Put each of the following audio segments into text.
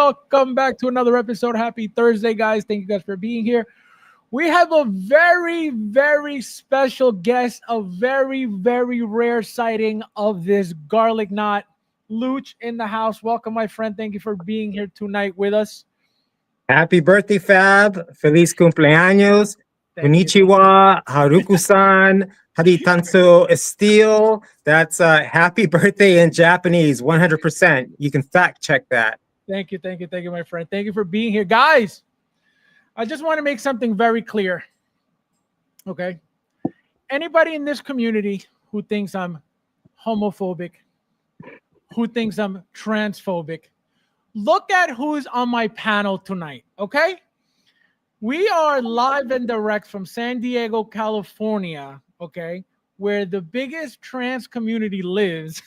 Welcome back to another episode. Happy Thursday, guys. Thank you guys for being here. We have a very, very special guest, a very, very rare sighting of this garlic knot. Luch in the house. Welcome, my friend. Thank you for being here tonight with us. Happy birthday, Fab. Feliz cumpleaños. Konnichiwa. Haruku-san. Haritanso Esteel. That's happy birthday in Japanese, 100%. You can fact check that. Thank you, my friend. Thank you for being here. Guys, I just want to make something very clear. Okay? Anybody in this community who thinks I'm homophobic, who thinks I'm transphobic, look at who's on my panel tonight, okay? We are live and direct from San Diego, California, okay, where the biggest trans community lives.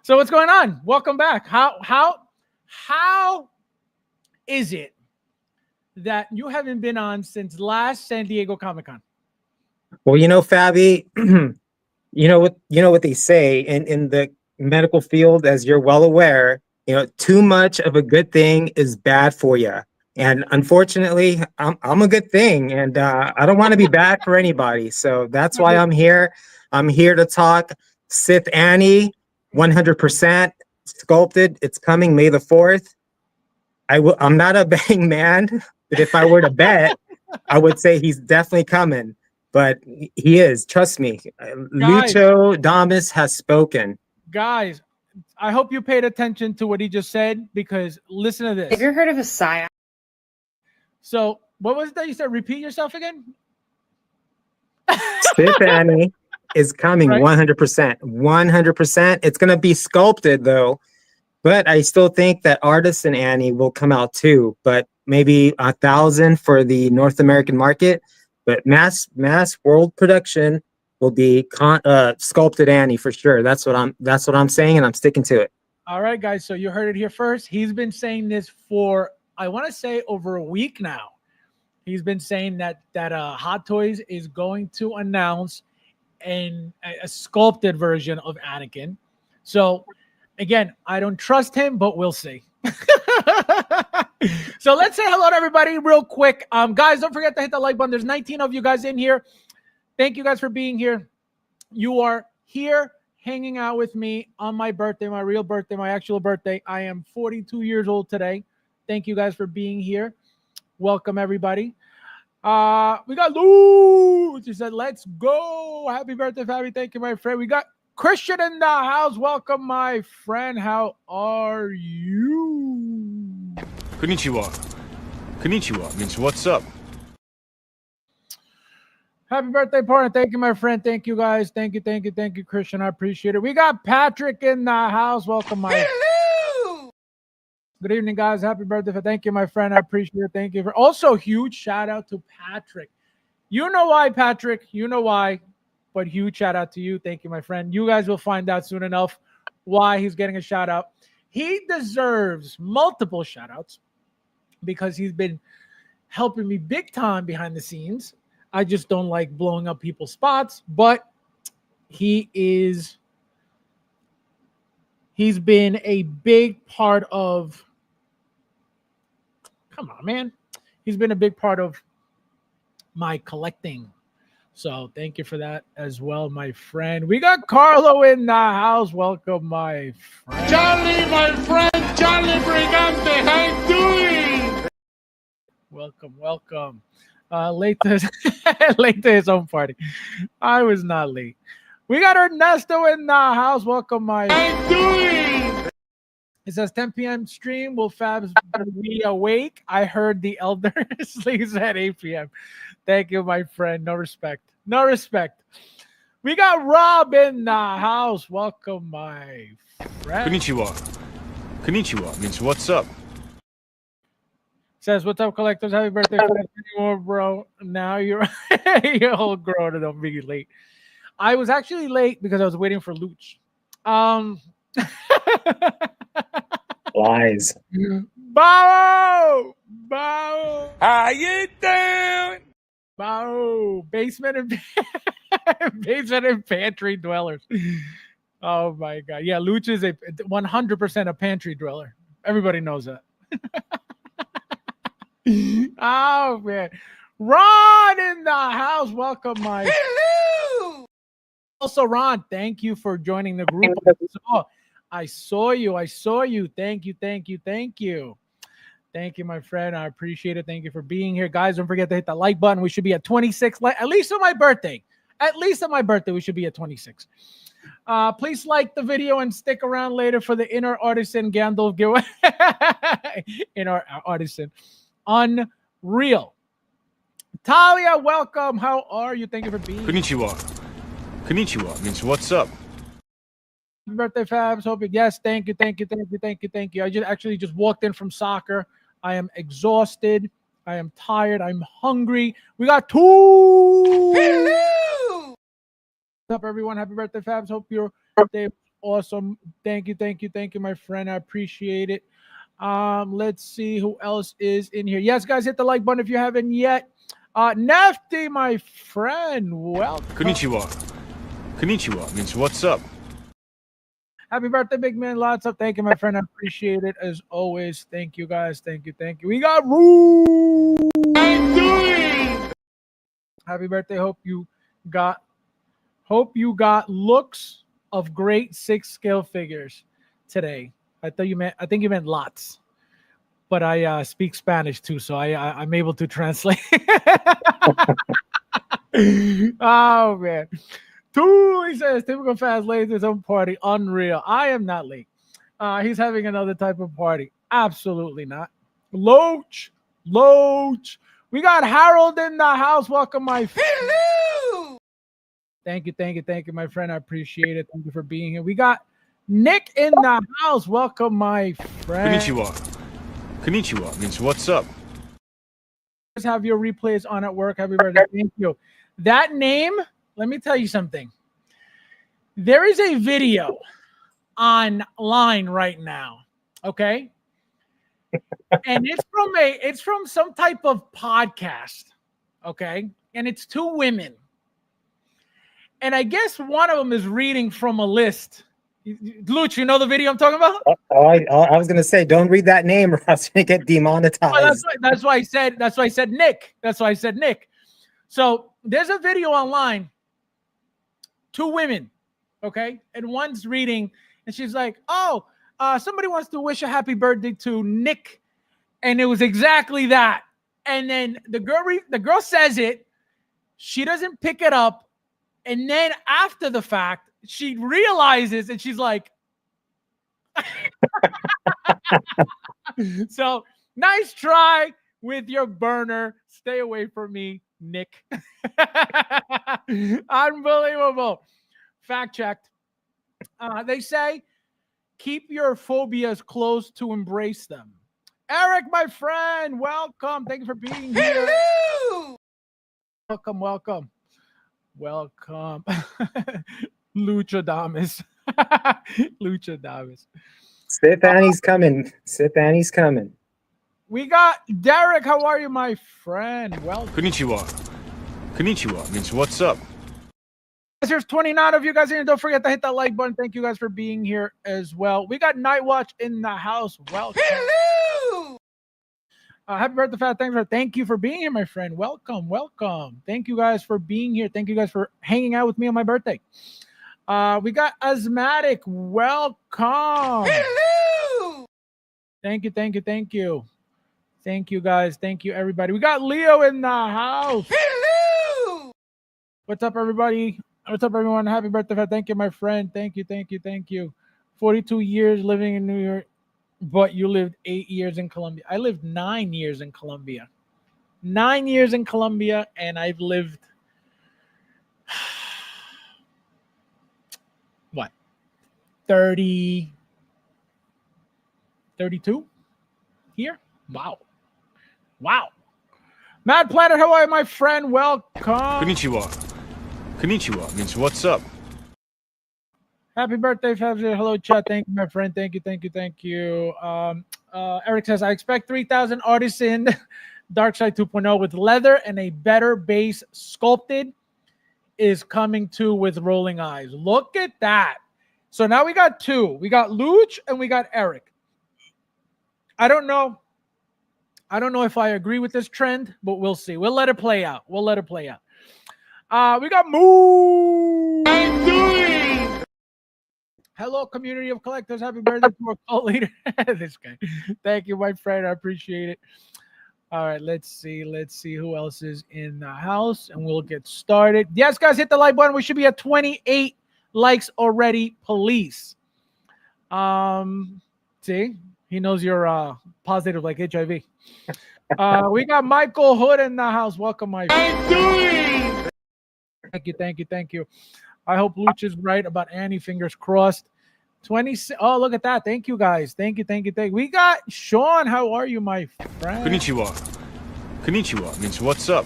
So what's going on? Welcome back. How is it that you haven't been on since last San Diego Comic-Con? Well, Fabi, you know what they say in the medical field, as you're well aware, too much of a good thing is bad for you. And unfortunately, I'm a good thing, and I don't want to be bad for anybody. So that's why I'm here. I'm here to talk Sith Annie, 100% sculpted. It's coming May the 4th. I'm not a betting man, but if I were to bet, I would say he's definitely coming. But he is. Trust me. Lucho Damas has spoken. Guys, I hope you paid attention to what he just said, because listen to this. Have you heard of a psyop? So what was that you said? Repeat yourself again. Sith Annie is coming, right? 100%. 100%. It's going to be sculpted, though. But I still think that Artisan Annie will come out, too. But maybe 1,000 for the North American market. But mass world production will be sculpted Annie for sure. That's what I'm saying, and I'm sticking to it. All right, guys. So you heard it here first. He's been saying this for, I want to say, over a week now. He's been saying that Hot Toys is going to announce a sculpted version of Anakin. So again, I don't trust him, but we'll see. So let's say hello to everybody real quick. Guys, don't forget to hit the like button. There's 19 of you guys in here. Thank you guys for being here. You are here hanging out with me on my birthday, my real birthday, my actual birthday. I am 42 years old today. Thank you guys for being here. Welcome, everybody. We got Lou. She said, let's go. Happy birthday, Fabi. Thank you, my friend. We got Christian in the house. Welcome, my friend. How are you? Konnichiwa. Konnichiwa means what's up. Happy birthday, partner. Thank you, my friend. Thank you, guys. Thank you, Christian. I appreciate it. We got Patrick in the house. Welcome, my Hello. Good evening, guys. Happy birthday. Thank you, my friend. I appreciate it. Thank you. Also, huge shout out to Patrick. You know why, Patrick. You know why. But huge shout out to you. Thank you, my friend. You guys will find out soon enough why he's getting a shout out. He deserves multiple shout outs because he's been helping me big time behind the scenes. I just don't like blowing up people's spots, but he's been a big part of, come on, man. He's been a big part of my collecting. So thank you for that as well, my friend. We got Carlo in the house. Welcome, my friend. Charlie, my friend, Charlie Brigante, how you doing? Welcome. Late to his own party. I was not late. We got Ernesto in the house. Welcome, my friend. How you doing? It says 10 p.m. stream. Will Fabs be awake? I heard the elder sleeps at 8 p.m. Thank you, my friend. No respect. We got Rob in the house. Welcome, my friend. Konnichiwa means what's up. Says, what's up, collectors? Happy birthday, bro. Now you're all grown and don't be late. I was actually late because I was waiting for Luch. Lies. Bow. How you doing? Bow. Basement and pantry dwellers. Oh my god. Yeah, Lucha is a 100% a pantry driller. Everybody knows that. Oh man. Ron in the house. Welcome, my hello. Also, Ron, thank you for joining the group. I saw you. Thank you. Thank you, my friend. I appreciate it. Thank you for being here. Guys, don't forget to hit the like button. We should be at 26, at least on my birthday. At least on my birthday, we should be at 26. Please like the video and stick around later for the Inner Artisan Gandalf giveaway. Inner Artisan. Unreal. Talia, welcome. How are you? Thank you for being here. Konnichiwa means what's up. Happy birthday, Fabs. Hope you. Yes, thank you. I just walked in from soccer. I am exhausted. I am tired. I'm hungry. We got two. Hello. What's up, everyone? Happy birthday, Fabs. Hope your birthday was awesome. Thank you, my friend. I appreciate it. Let's see who else is in here. Yes, guys, hit the like button if you haven't yet. Nefty, my friend. Welcome. Konnichiwa means what's up. Happy birthday, big man. Lots of thank you, my friend. I appreciate it as always. Thank you, guys. Thank you. We got Roo. Happy birthday. Hope you got looks of great 6 scale figures today. I think you meant lots. But I speak Spanish too, so I'm able to translate. Oh man. 2, he says, typical fast late to his own party. Unreal. I am not late. He's having another type of party. Absolutely not. Loach. We got Harold in the house. Welcome, my friend. Hello. Thank you, my friend. I appreciate it. Thank you for being here. We got Nick in the house. Welcome, my friend. Konnichiwa means what's up. Have your replays on at work. Happy birthday. Thank you. That name, let me tell you something. There is a video online right now, okay? And it's from some type of podcast, okay? And it's 2 women. And I guess one of them is reading from a list. Luch, you know the video I'm talking about? I was gonna say, don't read that name or else you get demonetized. That's why I said Nick. So there's a video online, 2 women, okay, and one's reading, and she's like, "Oh, somebody wants to wish a happy birthday to Nick," and it was exactly that. And then the girl says it, she doesn't pick it up, and then after the fact, she realizes, and she's like, "So nice try with your burner. Stay away from me, Nick." Unbelievable. Fact checked. They say, keep your phobias close to embrace them. Eric, my friend, welcome. Thank you for being here. Hello. Welcome. Lucha Damas. Sip Annie's coming. We got Derek. How are you, my friend? Welcome. Konnichiwa means what's up. There's 29 of you guys here. Don't forget to hit that like button. Thank you guys for being here as well. We got Night Watch in the house. Welcome. Hello. Happy birthday, thank you for being here, my friend. Welcome. Thank you guys for being here. Thank you guys for hanging out with me on my birthday. We got Asthmatic. Welcome. Hello. Thank you. Thank you, guys. Thank you, everybody. We got Leo in the house. Hello. What's up, everybody? What's up, everyone? Happy birthday. Thank you, my friend. Thank you. 42 years living in New York, but you lived 8 years in Colombia. I lived 9 years in Colombia. 9 years in Colombia, and I've lived, what, 32 here? Wow. Mad Planet, how are you, my friend? Welcome. Konnichiwa means what's up. Happy birthday, Fabs. Hello, chat. Thank you, my friend. Thank you. Eric says, I expect 3,000 Artisan Darkside 2.0 with leather and a better base sculpted is coming too with rolling eyes. Look at that. So now we got two. We got Luch and we got Eric. I don't know if I agree with this trend, but we'll see. We'll let it play out. We got Moo. I'm doing. Hello, community of collectors. Happy birthday to our cult leader. This guy. Thank you, my friend. I appreciate it. All right, let's see who else is in the house, and we'll get started. Yes, guys, hit the like button. We should be at 28 likes already, police. See, he knows you're positive like HIV. We got Michael Hood in the house. Welcome, my friend. I'm doing. Thank you. I hope Luch is right about Annie. Fingers crossed. 26. Oh, look at that. Thank you, guys. Thank you. We got Sean. How are you, my friend? Konnichiwa means what's up.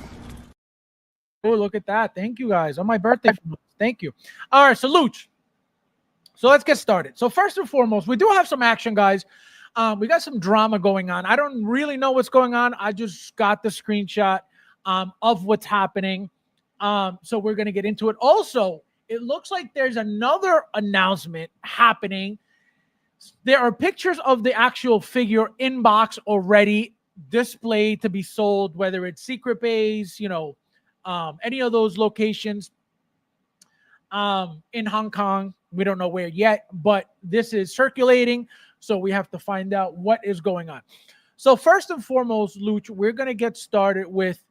Oh, look at that. Thank you, guys. On my birthday. Thank you. All right, so Luch. So let's get started. So first and foremost, we do have some action, guys. We got some drama going on. I don't really know what's going on. I just got the screenshot of what's happening. So we're going to get into it. Also, it looks like there's another announcement happening. There are pictures of the actual figure in box already displayed to be sold, whether it's Secret Base, any of those locations in Hong Kong. We don't know where yet, but this is circulating. So we have to find out what is going on. So first and foremost, Luch, we're going to get started with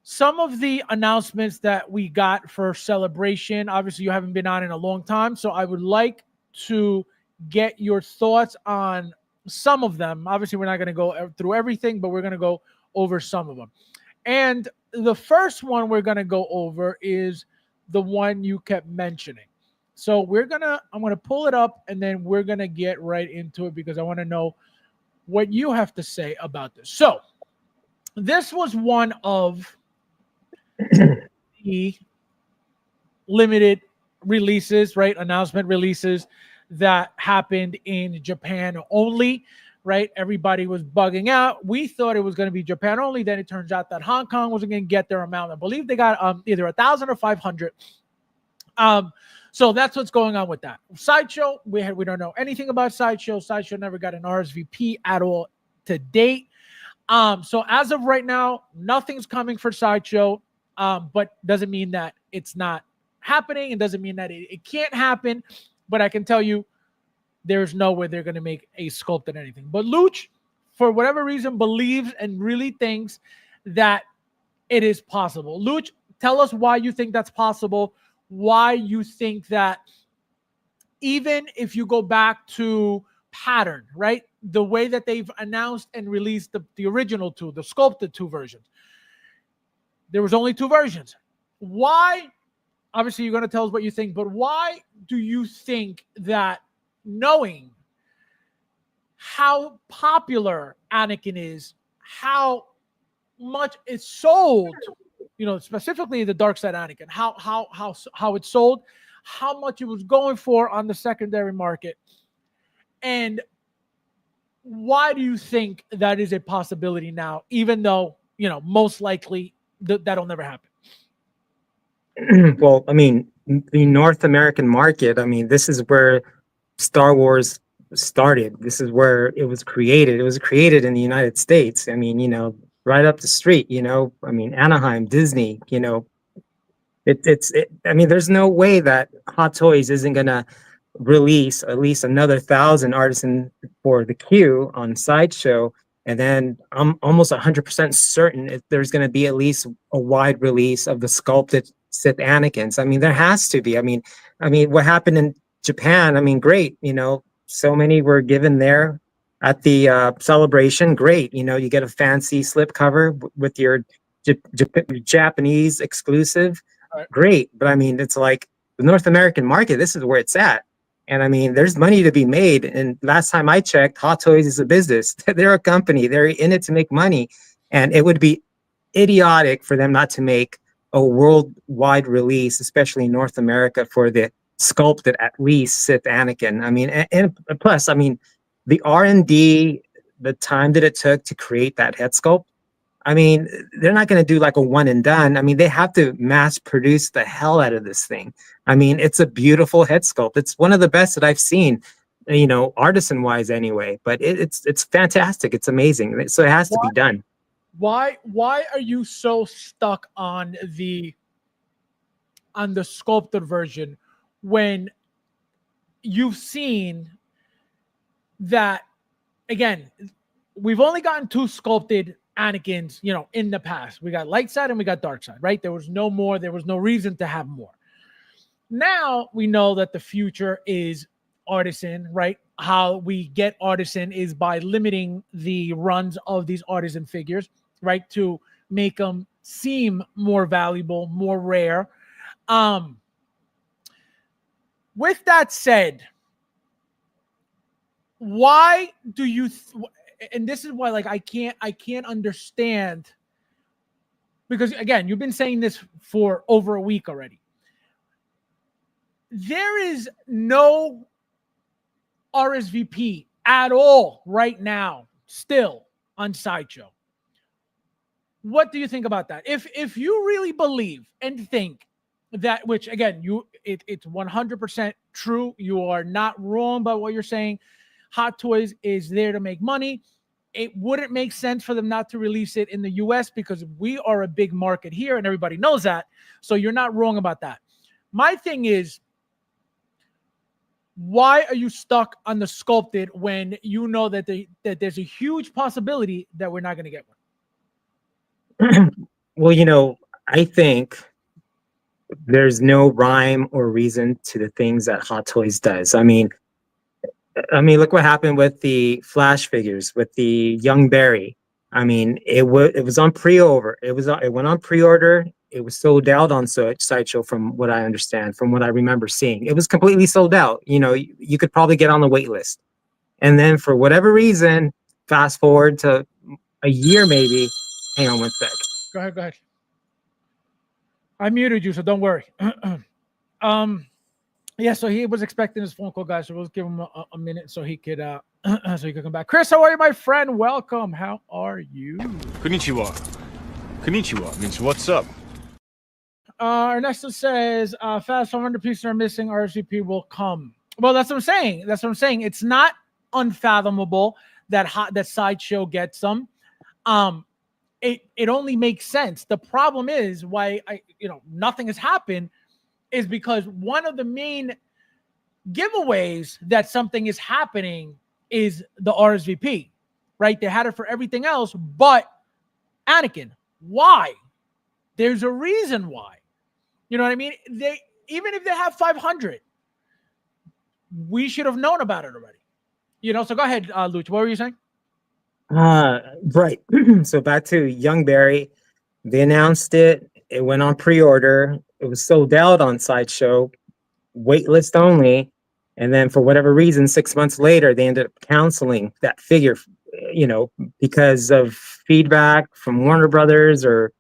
some of the announcements that we got for Celebration. Obviously, you haven't been on in a long time, so I would like to get your thoughts on some of them. Obviously, we're not going to go through everything, but we're going to go over some of them. And the first one we're going to go over is the one you kept mentioning. So I'm going to pull it up, and then we're going to get right into it because I want to know what you have to say about this. So this was one of the limited releases, right? Announcement releases that happened in Japan only, right? Everybody was bugging out. We thought it was going to be Japan only. Then it turns out that Hong Kong wasn't going to get their amount. I believe they got either 1,000 or 500. So that's what's going on with that. Sideshow, we don't know anything about Sideshow. Sideshow never got an RSVP at all to date. So as of right now, nothing's coming for Sideshow. But doesn't mean that it's not happening. It doesn't mean that it can't happen. But I can tell you there's no way they're going to make a sculpted anything. But Luch, for whatever reason, believes and really thinks that it is possible. Luch, tell us why you think that's possible, why you think that even if you go back to pattern, right, the way that they've announced and released the original two, the sculpted two versions, there was only two versions. Why? Obviously, you're going to tell us what you think, but why do you think that, knowing how popular Anakin is, how much it's sold, specifically the Dark Side Anakin, how it's sold, how much it was going for on the secondary market, and why do you think that is a possibility now, even though most likely that'll never happen? Well, I mean, the North American market, I mean, this is where Star Wars started. This is where it was created. It was created in the United States. I mean, right up the street, I mean, Anaheim, Disney, I mean, there's no way that Hot Toys isn't going to release at least another 1,000 artisan for the queue on Sideshow. And then I'm almost 100% certain there's going to be at least a wide release of the sculpted Sith Anakins. I mean, there has to be. I mean, what happened in Japan? I mean, great. So many were given there at the celebration. Great. You get a fancy slipcover with your Japanese exclusive. Right. Great. But I mean, it's like the North American market. This is where it's at. And I mean, there's money to be made. And last time I checked, Hot Toys is a business. They're a company. They're in it to make money. And it would be idiotic for them not to make a worldwide release, especially in North America, for the sculpted at least Sith Anakin. I mean, and plus, I mean, the R&D, the time that it took to create that head sculpt, I mean, they're not going to do like a one and done. I mean, they have to mass produce the hell out of this thing. I mean, it's a beautiful head sculpt. It's one of the best that I've seen, you know, artisan wise anyway, but it's fantastic. It's amazing. So it has to be done. Why are you so stuck on the sculpted version when you've seen that? Again, we've only gotten 2 sculpted Anakins, you know, in the past. We got light side and we got dark side, right? There was no more. There was no reason to have more. Now we know that the future is artisan, right? How we get artisan is by limiting the runs of these artisan figures, right? To make them seem more valuable, more rare. With that said, why do you and this is why, like, I can't understand, because again, you've been saying this for over a week already. There is no RSVP at all right now still on Sideshow. What do you think about that? If you really believe and think that, which again, it's 100% true, you are not wrong about what you're saying. Hot Toys is there to make money. It wouldn't make sense for them not to release it in the US because we are a big market here and everybody knows that. So you're not wrong about that. My thing is, why are you stuck on the sculpted when you know that there's a huge possibility that we're not going to get one? Well, you know, I think there's no rhyme or reason to the things that Hot Toys does. I mean, look what happened with the Flash figures, with the Young Barry. I mean, it was on pre-order. It went on pre-order. It was sold out on Sideshow, from what I understand, from what I remember seeing. It was completely sold out. You know, you could probably get on the wait list. And then for whatever reason, fast forward to a year maybe. Hang on one sec. Go ahead. I muted you, so don't worry. Yeah, so he was expecting his phone call, guys. So we'll give him a minute so he could come back. Chris, how are you, my friend? Welcome. How are you? Konnichiwa. Konnichiwa means what's up? Ernesto says, fast 500 pieces are missing. RSVP will come. Well, that's what I'm saying. It's not unfathomable that Sideshow gets them. It only makes sense. The problem is why nothing has happened is because one of the main giveaways that something is happening is the RSVP, right? They had it for everything else, but Anakin. Why? There's a reason why. You know what I mean? Even if they have 500, we should have known about it already. You know, so go ahead, Luch. What were you saying? Right. So back to Young Barry. They announced it. It went on pre-order. It was sold out on Sideshow, waitlist only. And then for whatever reason, 6 months later, they ended up canceling that figure, you know, because of feedback from Warner Brothers or,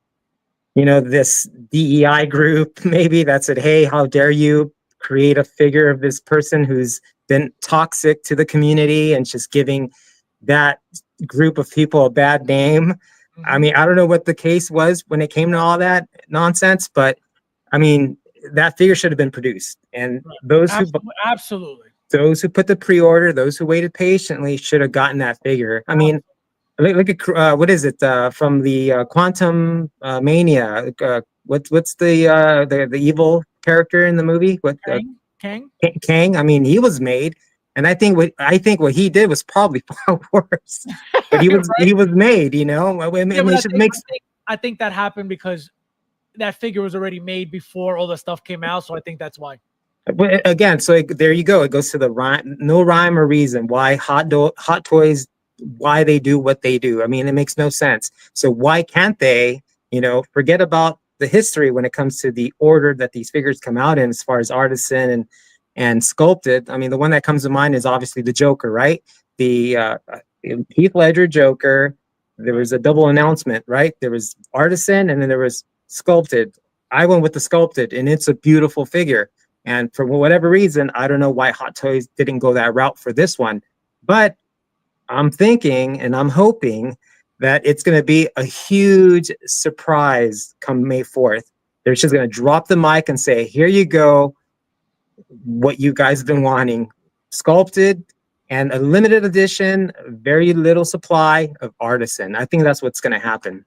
you know, this DEI group maybe that said, hey, how dare you create a figure of this person who's been toxic to the community and just giving that group of people a bad name. Mm-hmm. I mean, I don't know what the case was when it came to all that nonsense, but I mean, that figure should have been produced. And those absolutely those who put the pre-order, those who waited patiently should have gotten that figure. I mean, look at what is it from the Quantum Mania? What's the evil character in the movie? What Kang? Kang. I mean, he was made, and I think what he did was probably far worse. But he was right? He was made. You know, I think that happened because that figure was already made before all the stuff came out, so I think that's why. But again, so there you go. It goes to the rhyme, no rhyme or reason why Hot Toys, why they do what they do. I mean, it makes no sense. So why can't they, you know, forget about the history when it comes to the order that these figures come out in, as far as artisan and sculpted. I mean, the one that comes to mind is obviously the Joker, right? The Heath Ledger Joker. There was a double announcement, right? There was artisan and then there was sculpted. I went with the sculpted, and it's a beautiful figure. And for whatever reason, I don't know why Hot Toys didn't go that route for this one, but I'm thinking and I'm hoping that it's going to be a huge surprise come May 4th. They're just going to drop the mic and say, here you go, what you guys have been wanting, sculpted and a limited edition, very little supply of Artisan. I think that's what's going to happen.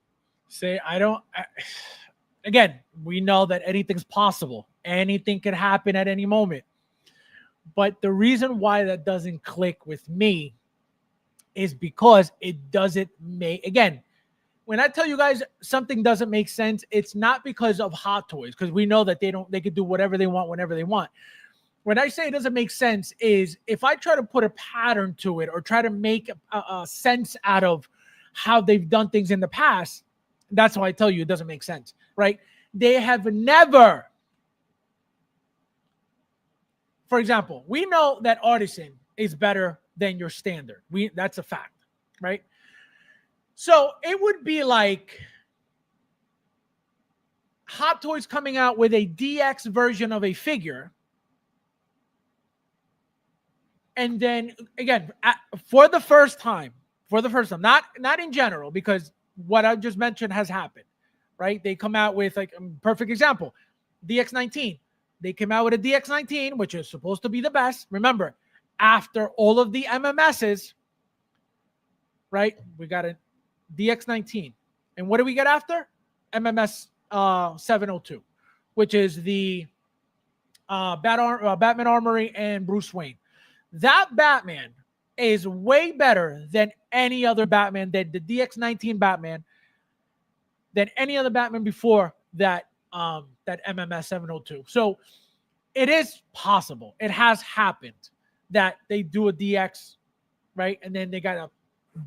Again, we know that anything's possible. Anything can happen at any moment. But the reason why that doesn't click with me is because it doesn't make, again, when I tell you guys something doesn't make sense, it's not because of Hot Toys, because we know that they could do whatever they want whenever they want. When I say it doesn't make sense is if I try to put a pattern to it or try to make a sense out of how they've done things in the past, that's why I tell you it doesn't make sense, right? They have never, for example, we know that Artisan is better than your standard. That's a fact, right? So it would be like Hot Toys coming out with a DX version of a figure. And then again, for the first time, not in general, because what I just mentioned has happened, right? They come out with, like, a perfect example, DX19. They came out with a DX19, which is supposed to be the best. Remember, after all of the MMSs, right? We got a DX19. And what do we get after? MMS 702, which is the Batman Armory and Bruce Wayne. That Batman is way better than any other Batman, than the DX19 Batman, than any other Batman before that MMS 702. So it is possible. It has happened that they do a DX, right? And then they got a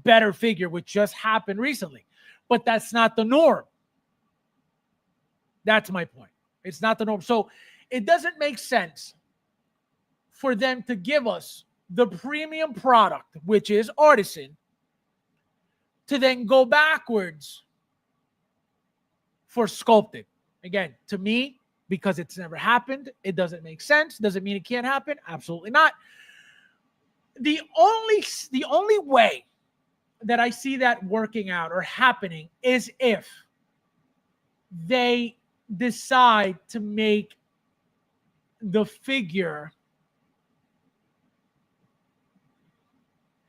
better figure, which just happened recently. But that's not the norm. That's my point. It's not the norm. So it doesn't make sense for them to give us the premium product, which is Artisan, to then go backwards for sculpted. Again, to me, because it's never happened, it doesn't make sense. Doesn't mean it can't happen. Absolutely not. The only way that I see that working out or happening is if they decide to make the figure.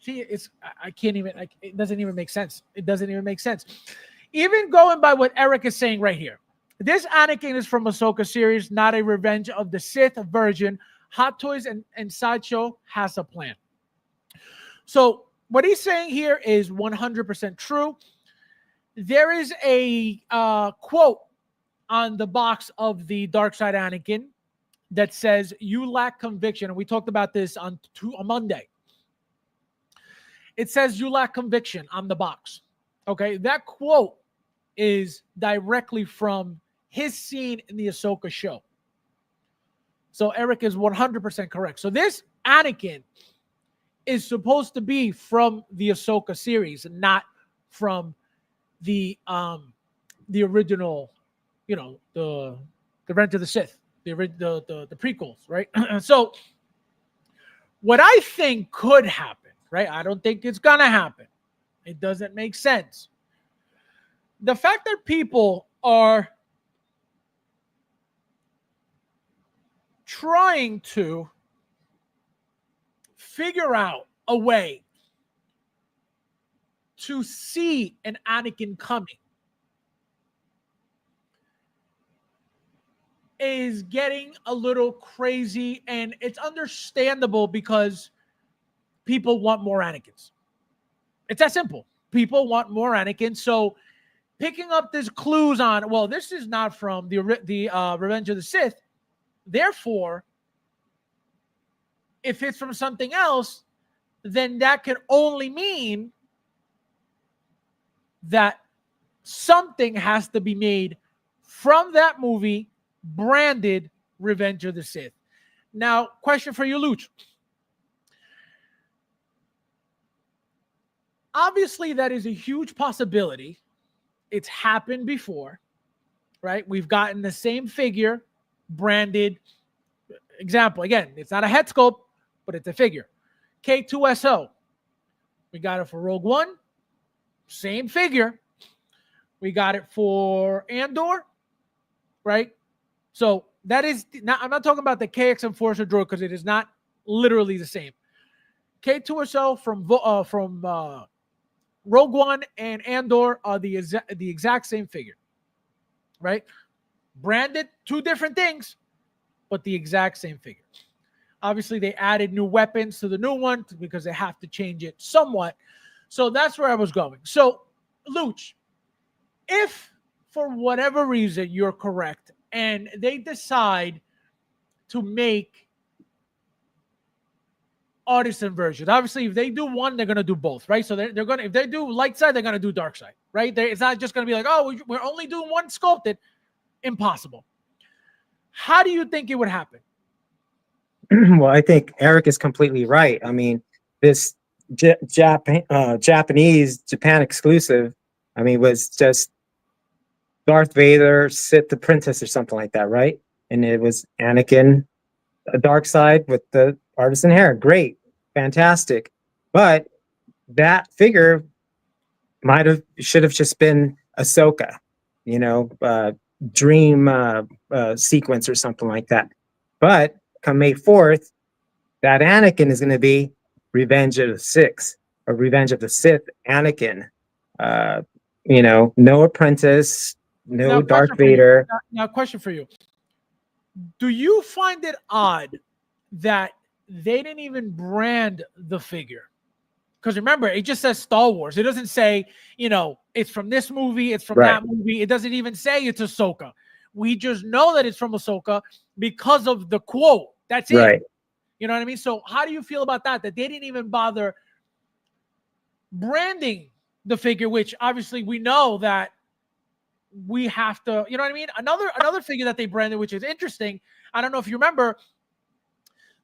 See, I can't even, it doesn't even make sense. It doesn't even make sense. Even going by what Eric is saying right here. This Anakin is from Ahsoka series, not a Revenge of the Sith version. Hot Toys and Sideshow has a plan. So what he's saying here is 100% true. There is a quote on the box of the Dark Side Anakin that says, "You lack conviction." And we talked about this on Monday. It says, "You lack conviction" on the box. Okay, that quote is directly from his scene in the Ahsoka show. So Eric is 100% correct. So this Anakin is supposed to be from the Ahsoka series, not from the original, the Revenge of the Sith, the prequels, right? So what I think could happen, right? I don't think it's gonna happen. It doesn't make sense. The fact that people are trying to figure out a way to see an Anakin coming is getting a little crazy, and it's understandable because people want more Anakins. It's that simple. People want more Anakin. So picking up these clues on, well, this is not from the Revenge of the Sith. Therefore, if it's from something else, then that can only mean that something has to be made from that movie branded Revenge of the Sith. Now, question for you, Luch. Obviously, that is a huge possibility. It's happened before, right? We've gotten the same figure branded. Example, again, it's not a head sculpt, but it's a figure. K2SO. We got it for Rogue One. same figure. We got it for Andor, right? So that is not, I'm not talking about the KX Enforcer droid because it is not literally the same. K2SO from Rogue One and Andor are the exact same figure, right? Branded, two different things, but the exact same figure. Obviously, they added new weapons to the new one because they have to change it somewhat. So that's where I was going. So, Luch, if for whatever reason you're correct and they decide to make artisan versions, obviously, if they do one, they're going to do both, right? So they're going to, if they do light side, they're going to do dark side, right? It's not just going to be like, oh, we're only doing one sculpted. Impossible. How do you think it would happen? Well, I think Eric is completely right. I mean, this Japan exclusive, I mean, was just Darth Vader, Sith Apprentice, or something like that, right? And it was Anakin, a dark side with the artisan hair. Great, fantastic. But that figure should have just been Ahsoka, dream sequence or something like that. But come May 4th, that Anakin is going to be Revenge of the Sith or Revenge of the Sith Anakin. No apprentice, no Darth Vader. Now, question for you. Do you find it odd that they didn't even brand the figure? Because remember, it just says Star Wars. It doesn't say, it's from this movie, it's from that movie. It doesn't even say it's Ahsoka. We just know that it's from Ahsoka because of the quote. That's it. Right. You know what I mean? So how do you feel about that? That they didn't even bother branding the figure, which obviously we know that we have to, you know what I mean? Another figure that they branded, which is interesting. I don't know if you remember,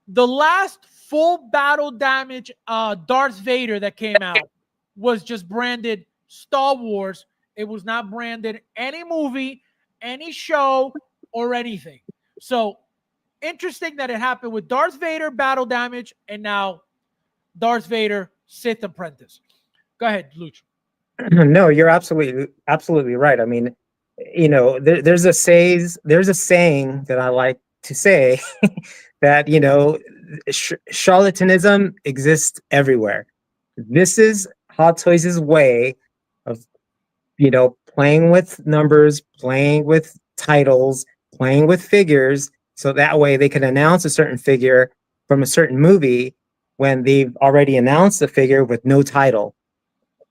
the last full battle damage Darth Vader that came out was just branded Star Wars. It was not branded any movie, any show, or anything. So interesting that it happened with Darth Vader battle damage and now Darth Vader Sith Apprentice. Go ahead, Luch. No, you're absolutely right. I mean, there's a saying that I like to say that charlatanism exists everywhere. This is Hot Toys' way of playing with numbers, playing with titles, playing with figures, so that way they can announce a certain figure from a certain movie when they've already announced the figure with no title.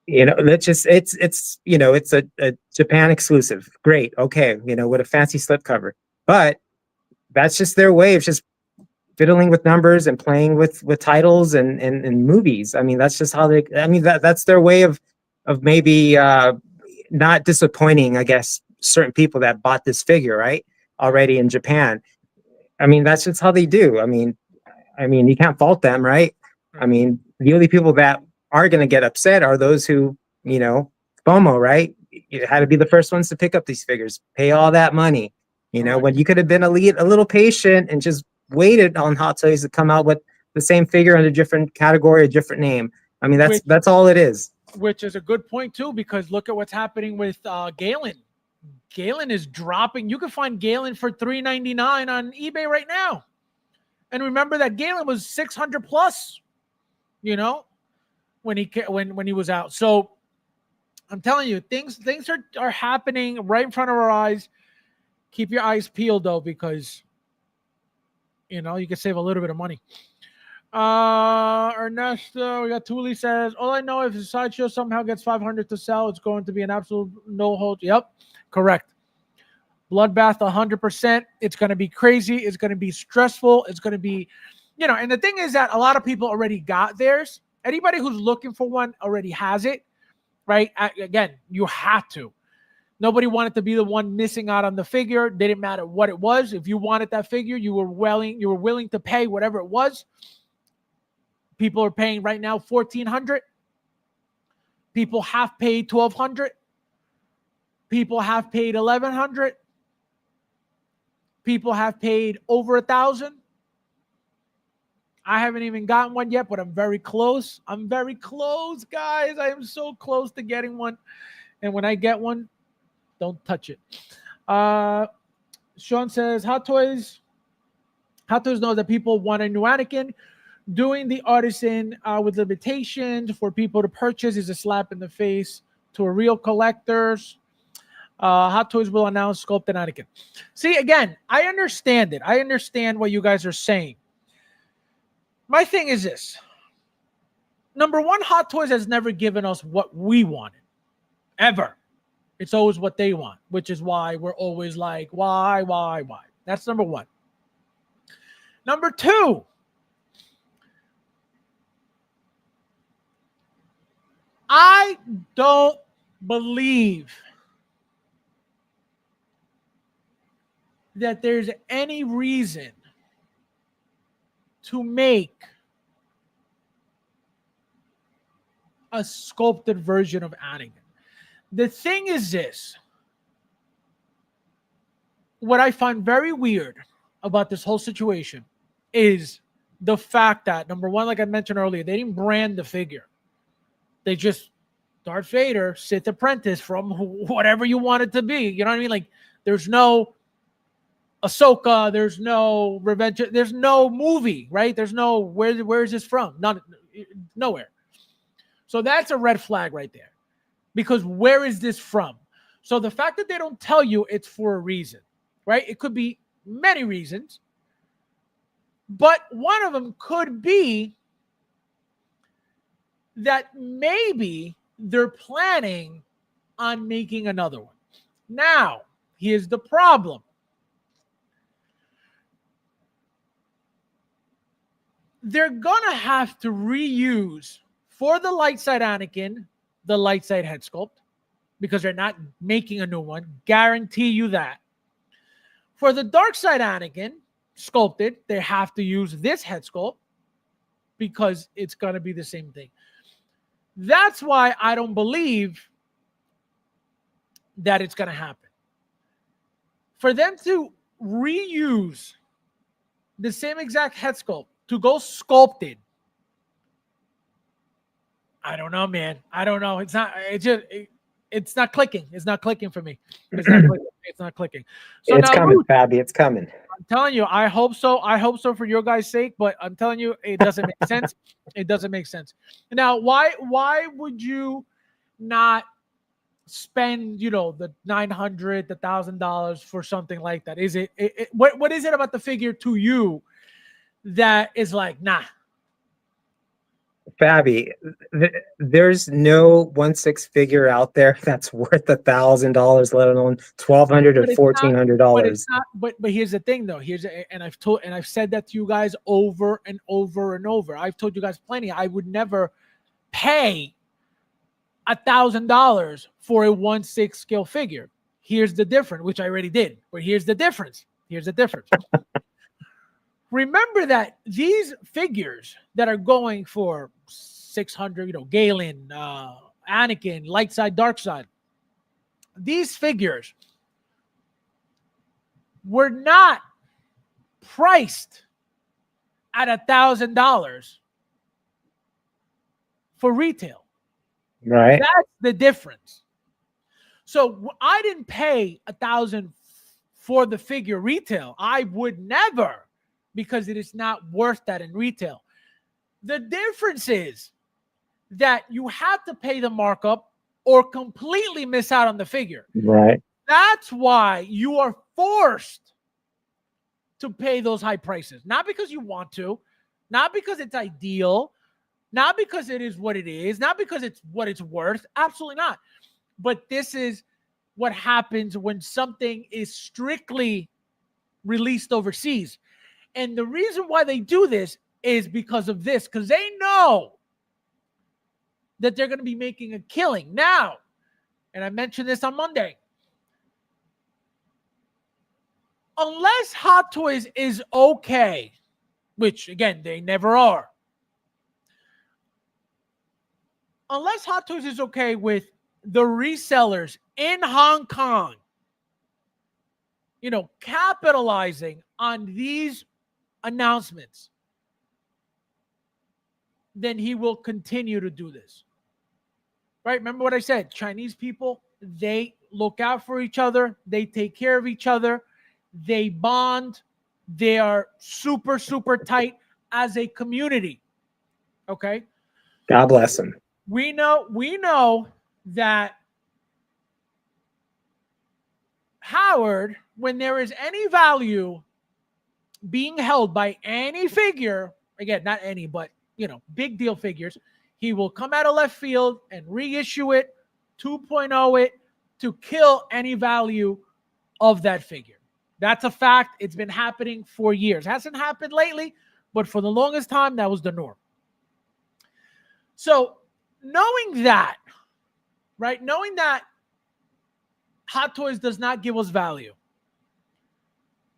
It's a Japan exclusive. Great. Okay. With a fancy slipcover, but that's just their way of just fiddling with numbers and playing with titles and movies. I mean, that's just how that's their way of maybe not disappointing, I guess, certain people that bought this figure, right? Already in Japan. I mean, that's just how they do. I mean, you can't fault them, right? I mean, the only people that are going to get upset are those who, FOMO, right? You had to be the first ones to pick up these figures, pay all that money, when you could have been a little patient and just waited on Hot Toys to come out with the same figure in a different category, a different name. I mean, that's all it is. Which is a good point too, because look at what's happening with Galen. Galen is dropping. You can find Galen for $3.99 on eBay right now. And remember that Galen was 600 plus, when he was out. So I'm telling you, things are happening right in front of our eyes. Keep your eyes peeled though, because you can save a little bit of money. Ernesto, we got Thule says, all I know, if the sideshow somehow gets 500 to sell, it's going to be an absolute no hold. Yep, correct. Bloodbath 100%. It's going to be crazy. It's going to be stressful. It's going to be, and the thing is that a lot of people already got theirs. Anybody who's looking for one already has it, right? Again, you have to. Nobody wanted to be the one missing out on the figure. Didn't matter what it was. If you wanted that figure, you were willing to pay whatever it was. People are paying right now $1,400. People have paid $1,200. People have paid $1,100. People have paid over $1,000. I haven't even gotten one yet, but I'm very close. I'm very close, guys. I am so close to getting one. And when I get one, don't touch it. Sean says, Hot Toys know that people want a new Anakin. Doing the artisan with limitations for people to purchase is a slap in the face to a real collectors. Hot Toys will announce sculpted Anakin. See, again, I understand it. I understand what you guys are saying. My thing is this. Number one, Hot Toys has never given us what we wanted. Ever. It's always what they want, which is why we're always like, why? That's number one. Number two, I don't believe that there's any reason to make a sculpted version of Anakin. The thing is this. What I find very weird about this whole situation is the fact that, number one, like I mentioned earlier, they didn't brand the figure. They just, Darth Vader, Sith apprentice from whatever you want it to be. You know what I mean? Like, there's no Ahsoka, there's no Revenge, there's no movie, right? There's no, where is this from? Nowhere. So that's a red flag right there. Because where is this from? So the fact that they don't tell you, it's for a reason, right? It could be many reasons. But one of them could be that maybe they're planning on making another one. Now, here's the problem. They're going to have to reuse for the light side Anakin, the light side head sculpt, because they're not making a new one. Guarantee you that. For the dark side Anakin sculpted, they have to use this head sculpt because it's going to be the same thing. That's why I don't believe that it's going to happen. For them to reuse the same exact head sculpt to go sculpted, I don't know, man. I don't know. It's not clicking. It's not clicking for me. It's not clicking. So it's now, coming, Luke, Fabby. It's coming. I'm telling you, I hope so. I hope so for your guys' sake, but I'm telling you, it doesn't make sense. It doesn't make sense. Now, why would you not spend, the $900, the $1,000 for something like that? Is it what is it about the figure to you that is like, nah? Fabby, there's no 1/6 figure out there that's worth $1,000, let alone $1,200 or $1,400. But it's not. But here's the thing, though. I've said that to you guys over and over and over. I've told you guys plenty. I would never pay $1,000 for a 1/6 scale figure. Here's the difference, which I already did. But here's the difference. Remember that these figures that are going for 600, Galen, Anakin, light side, dark side, these figures were not priced at $1,000 for retail. Right. That's the difference. So I didn't pay $1,000 for the figure retail. I would never, because it is not worth that in retail. The difference is that you have to pay the markup or completely miss out on the figure. Right. That's why you are forced to pay those high prices. Not because you want to, not because it's ideal, not because it is what it is, not because it's what it's worth. Absolutely not. But this is what happens when something is strictly released overseas. And the reason why they do this is because of this, because they know that they're going to be making a killing. Now, and I mentioned this on Monday, unless Hot Toys is okay, which, again, they never are, unless Hot Toys is okay with the resellers in Hong Kong, capitalizing on these announcements, then he will continue to do this. Right? Remember what I said? Chinese people, they look out for each other. They take care of each other. They bond. They are super, super tight as a community. Okay? God bless him. We know that Howard, when there is any value being held by any figure, again, not any, but big deal figures, he will come out of left field and reissue it, 2.0 it, to kill any value of that figure. That's a fact. It's been happening for years. Hasn't happened lately, but for the longest time, that was the norm. So knowing that, right? Knowing that Hot Toys does not give us value,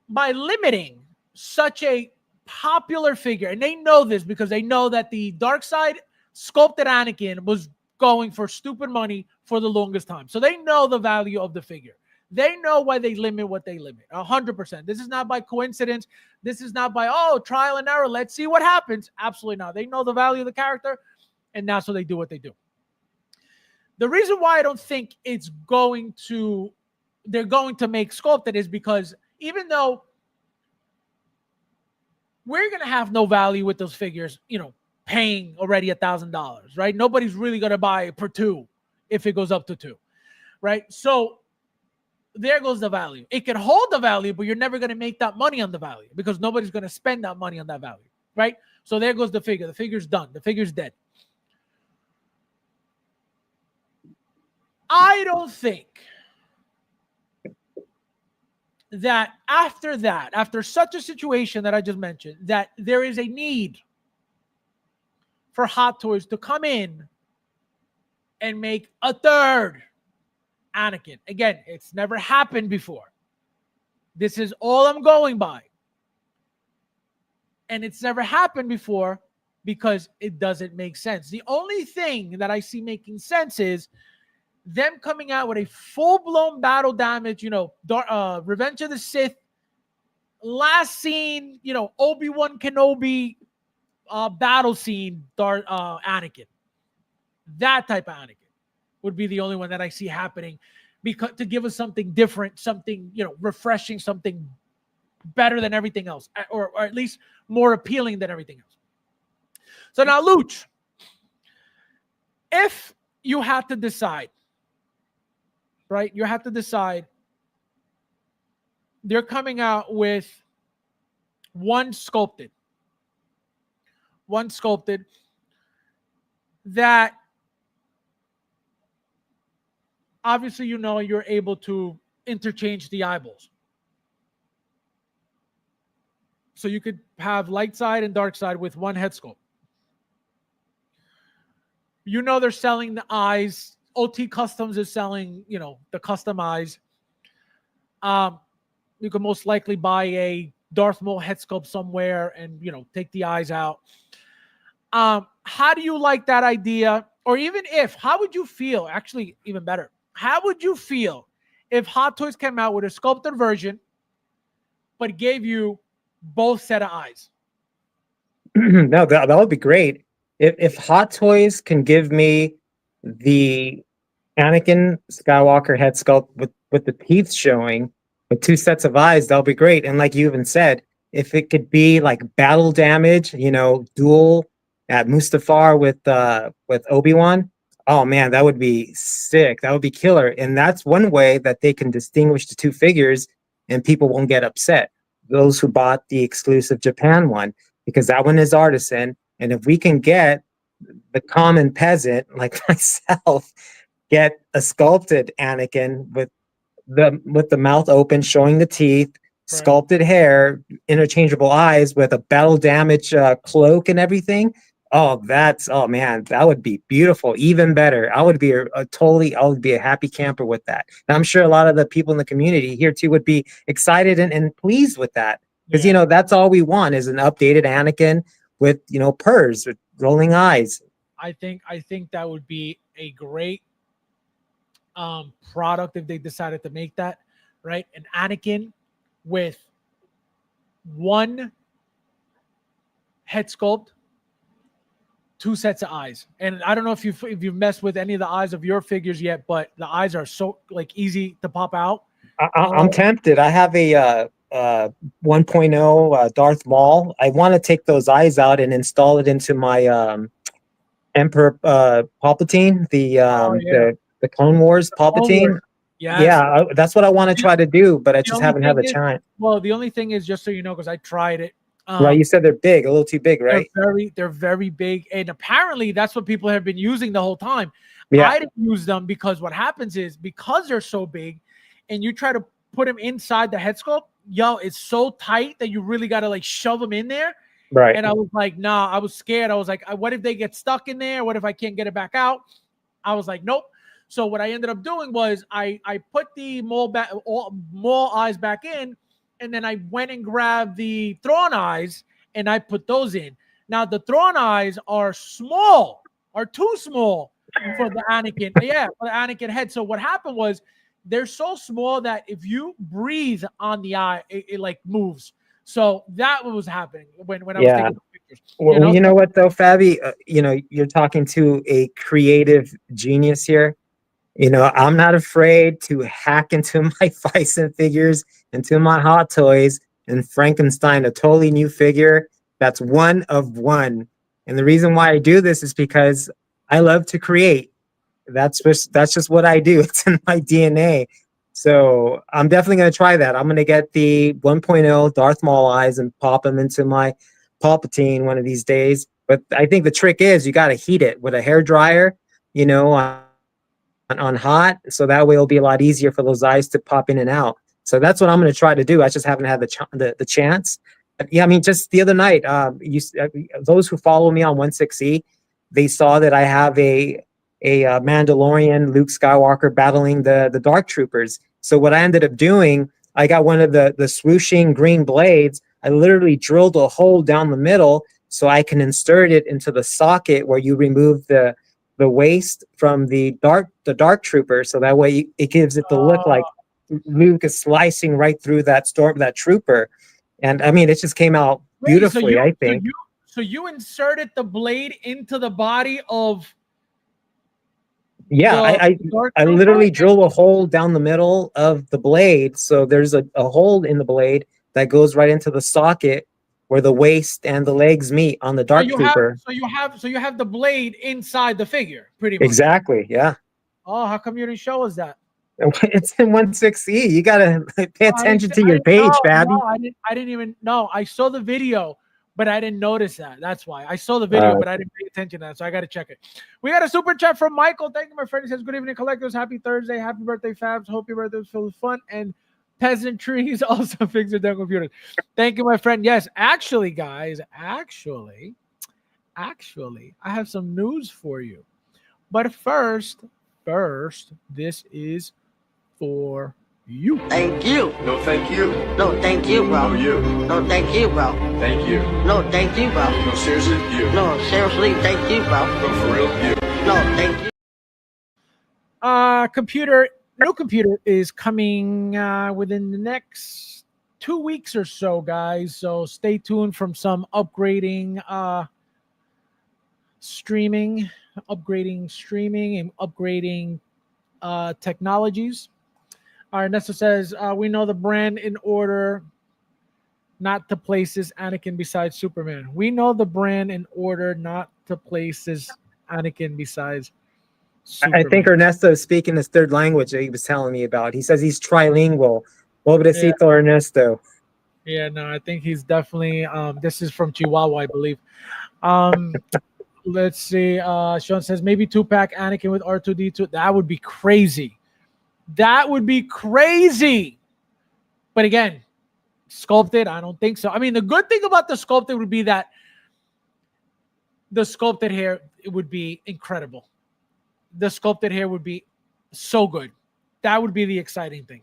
by limiting such a popular figure, and they know this because they know that the Dark Side sculpted Anakin was going for stupid money for the longest time. So they know the value of the figure. They know why they limit what they limit. 100%. This is not by coincidence. This is not by, trial and error. Let's see what happens. Absolutely not. They know the value of the character, and that's why they do what they do. The reason why I don't think they're going to make sculpted is because even though we're going to have no value with those figures, paying already $1,000, right? Nobody's really going to buy per 2 if it goes up to 2, right? So there goes the value. It can hold the value, but you're never going to make that money on the value because nobody's going to spend that money on that value, right? So there goes the figure. The figure's done. The figure's dead. I don't think that after such a situation that I just mentioned, that there is a need for Hot Toys to come in and make a third Anakin. Again, it's never happened before. This is all I'm going by. And it's never happened before because it doesn't make sense. The only thing that I see making sense is them coming out with a full-blown battle damage, Revenge of the Sith, last scene, Obi-Wan Kenobi battle scene, Anakin. That type of Anakin would be the only one that I see happening, because to give us something different, something, refreshing, something better than everything else, or at least more appealing than everything else. So now, Luch, if you had to decide, right? You have to decide. They're coming out with one sculpted that obviously, you're able to interchange the eyeballs. So you could have light side and dark side with one head sculpt. They're selling the eyes. OT Customs is selling, the custom eyes. You could most likely buy a Darth Maul head sculpt somewhere and, take the eyes out. How do you like that idea? Or even how would you feel? Actually, even better. How would you feel if Hot Toys came out with a sculpted version, but gave you both set of eyes? No, that would be great. If Hot Toys can give me the Anakin Skywalker head sculpt with the teeth showing, with 2 sets of eyes, that'll be great. And like you even said, if it could be like battle damage, duel at Mustafar with Obi-Wan, oh man, that would be sick. That would be killer. And that's one way that they can distinguish the 2 figures and people won't get upset. Those who bought the exclusive Japan one, because that one is artisan. And if we can get the common peasant like myself, get a sculpted Anakin with the mouth open, showing the teeth, right, sculpted hair, interchangeable eyes with a battle damage cloak and everything. Oh man, that would be beautiful. Even better. I would be I would be a happy camper with that. And I'm sure a lot of the people in the community here too would be excited and pleased with that. Because that's all we want is an updated Anakin with purrs, with rolling eyes. I think that would be a great product if they decided to make that, right? An Anakin with one head sculpt 2 sets of eyes. And I don't know if you've messed with any of the eyes of your figures yet, but the eyes are so like easy to pop out. I'm tempted. I have a 1.0 Darth Maul. I want to take those eyes out and install it into my Emperor Palpatine, the Clone Wars Palpatine. Yes. Yeah, that's what I want to try to do, but I just haven't had the is, chance. Well, the only thing is, just so you know, because I tried it. Right, you said they're big, a little too big, right? They're very big, and apparently that's what people have been using the whole time. Yeah. I didn't use them because what happens is, because they're so big, and you try to put them inside the head sculpt, it's so tight that you really got to like shove them in there. Right. And I was like, nah, I was scared. I was like, what if they get stuck in there? What if I can't get it back out? I was like, nope. So what I ended up doing was I put the mole eyes back in, and then I went and grabbed the Thrawn eyes and I put those in. Now the Thrawn eyes are too small for the Anakin. Yeah, for the Anakin head. So what happened was they're so small that if you breathe on the eye, it like moves. So that was happening when I was taking the pictures. Well, you know what though, Fabi? You're talking to a creative genius here. I'm not afraid to hack into my Bison figures, into my Hot Toys, and Frankenstein a totally new figure that's one of one. And the reason why I do this is because I love to create. That's just what I do. It's in my DNA. So I'm definitely going to try that. I'm going to get the 1.0 Darth Maul eyes and pop them into my Palpatine one of these days. But I think the trick is you got to heat it with a hair dryer, on hot, so that way it'll be a lot easier for those eyes to pop in and out. So that's what I'm going to try to do. I just haven't had the chance. But yeah, I mean, just the other night, those who follow me on 16E, they saw that I have a Mandalorian Luke Skywalker battling the Dark Troopers. So what I ended up doing, I got one of the swooshing green blades. I literally drilled a hole down the middle so I can insert it into the socket where you remove the waist from the dark trooper, so that way it gives it the look like Luke is slicing right through that trooper. And I mean, it just came out beautifully. I think. So you inserted the blade into the body of. Yeah, I literally drill a hole down the middle of the blade, so there's a hole in the blade that goes right into the socket where the waist and the legs meet on the Dark Trooper. So you have the blade inside the figure, pretty much. Exactly, yeah. Oh, how come you didn't show us that? It's in 16E. You gotta pay attention to your page, Fabi. No, I didn't even know. I saw the video, but I didn't notice that. That's why I saw the video, but I didn't pay attention to that. So I got to check it. We got a super chat from Michael. Thank you, my friend. He says, "Good evening, collectors. Happy Thursday. Happy birthday, Fabs. Hope your birthday was filled with fun and peasantries." Also, fixed their computers. Thank you, my friend. Yes, actually, guys, actually, I have some news for you. But first, this is for you. Thank you. No, thank you. No, thank you, bro. No, you. No, thank you, bro. Thank you. No, thank you, bro. No, seriously, you. No, seriously, thank you, bro. No, for real, you. No, thank you. New computer is coming within the next 2 weeks or so, guys. So stay tuned from some upgrading streaming and upgrading technologies. Ernesto says, we know the brand in order not to place this Anakin beside Superman. We know the brand in order not to place this Anakin besides Superman. I think Ernesto is speaking his third language that he was telling me about. He says he's trilingual. Pobrecito Ernesto. Yeah, no, I think he's definitely this is from Chihuahua, I believe. Let's see. Sean says maybe 2-pack Anakin with R2D2. That would be crazy. That would be crazy. But again, sculpted, I don't think so. I mean, the good thing about the sculpted would be that the sculpted hair, it would be incredible. The sculpted hair would be so good. That would be the exciting thing.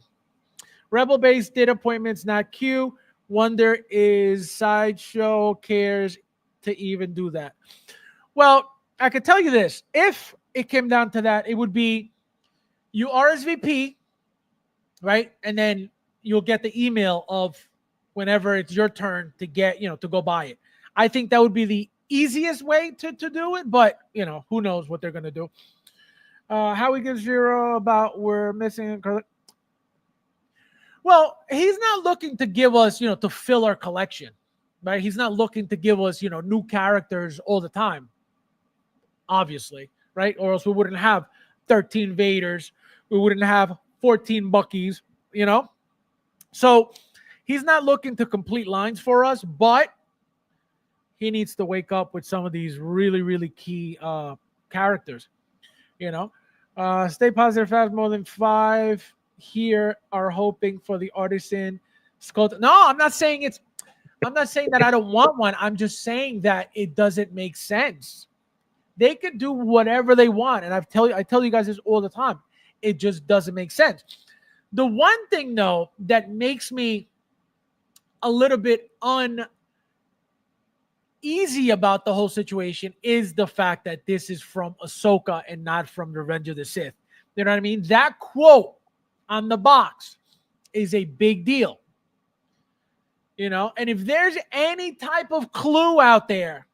Rebel Base did appointments, not Q. Wonder is Sideshow cares to even do that. Well, I could tell you this. If it came down to that, it would be you RSVP, right? And then you'll get the email of whenever it's your turn to get, to go buy it. I think that would be the easiest way to do it, but who knows what they're gonna do. Howie gives 0 about we're missing. Well, he's not looking to give us, to fill our collection, right? He's not looking to give us, new characters all the time, obviously, right? Or else we wouldn't have 13 Vaders, we wouldn't have 14 Buckies, So he's not looking to complete lines for us, but he needs to wake up with some of these really, really key characters. Stay positive, fast. More than 5 here are hoping for the artisan sculpt. No, I'm not saying that I don't want one. I'm just saying that it doesn't make sense. They could do whatever they want, and I tell you guys this all the time. It just doesn't make sense. The one thing, though, that makes me a little bit uneasy about the whole situation is the fact that this is from Ahsoka and not from Revenge of the Sith. You know what I mean? That quote on the box is a big deal. And if there's any type of clue out there,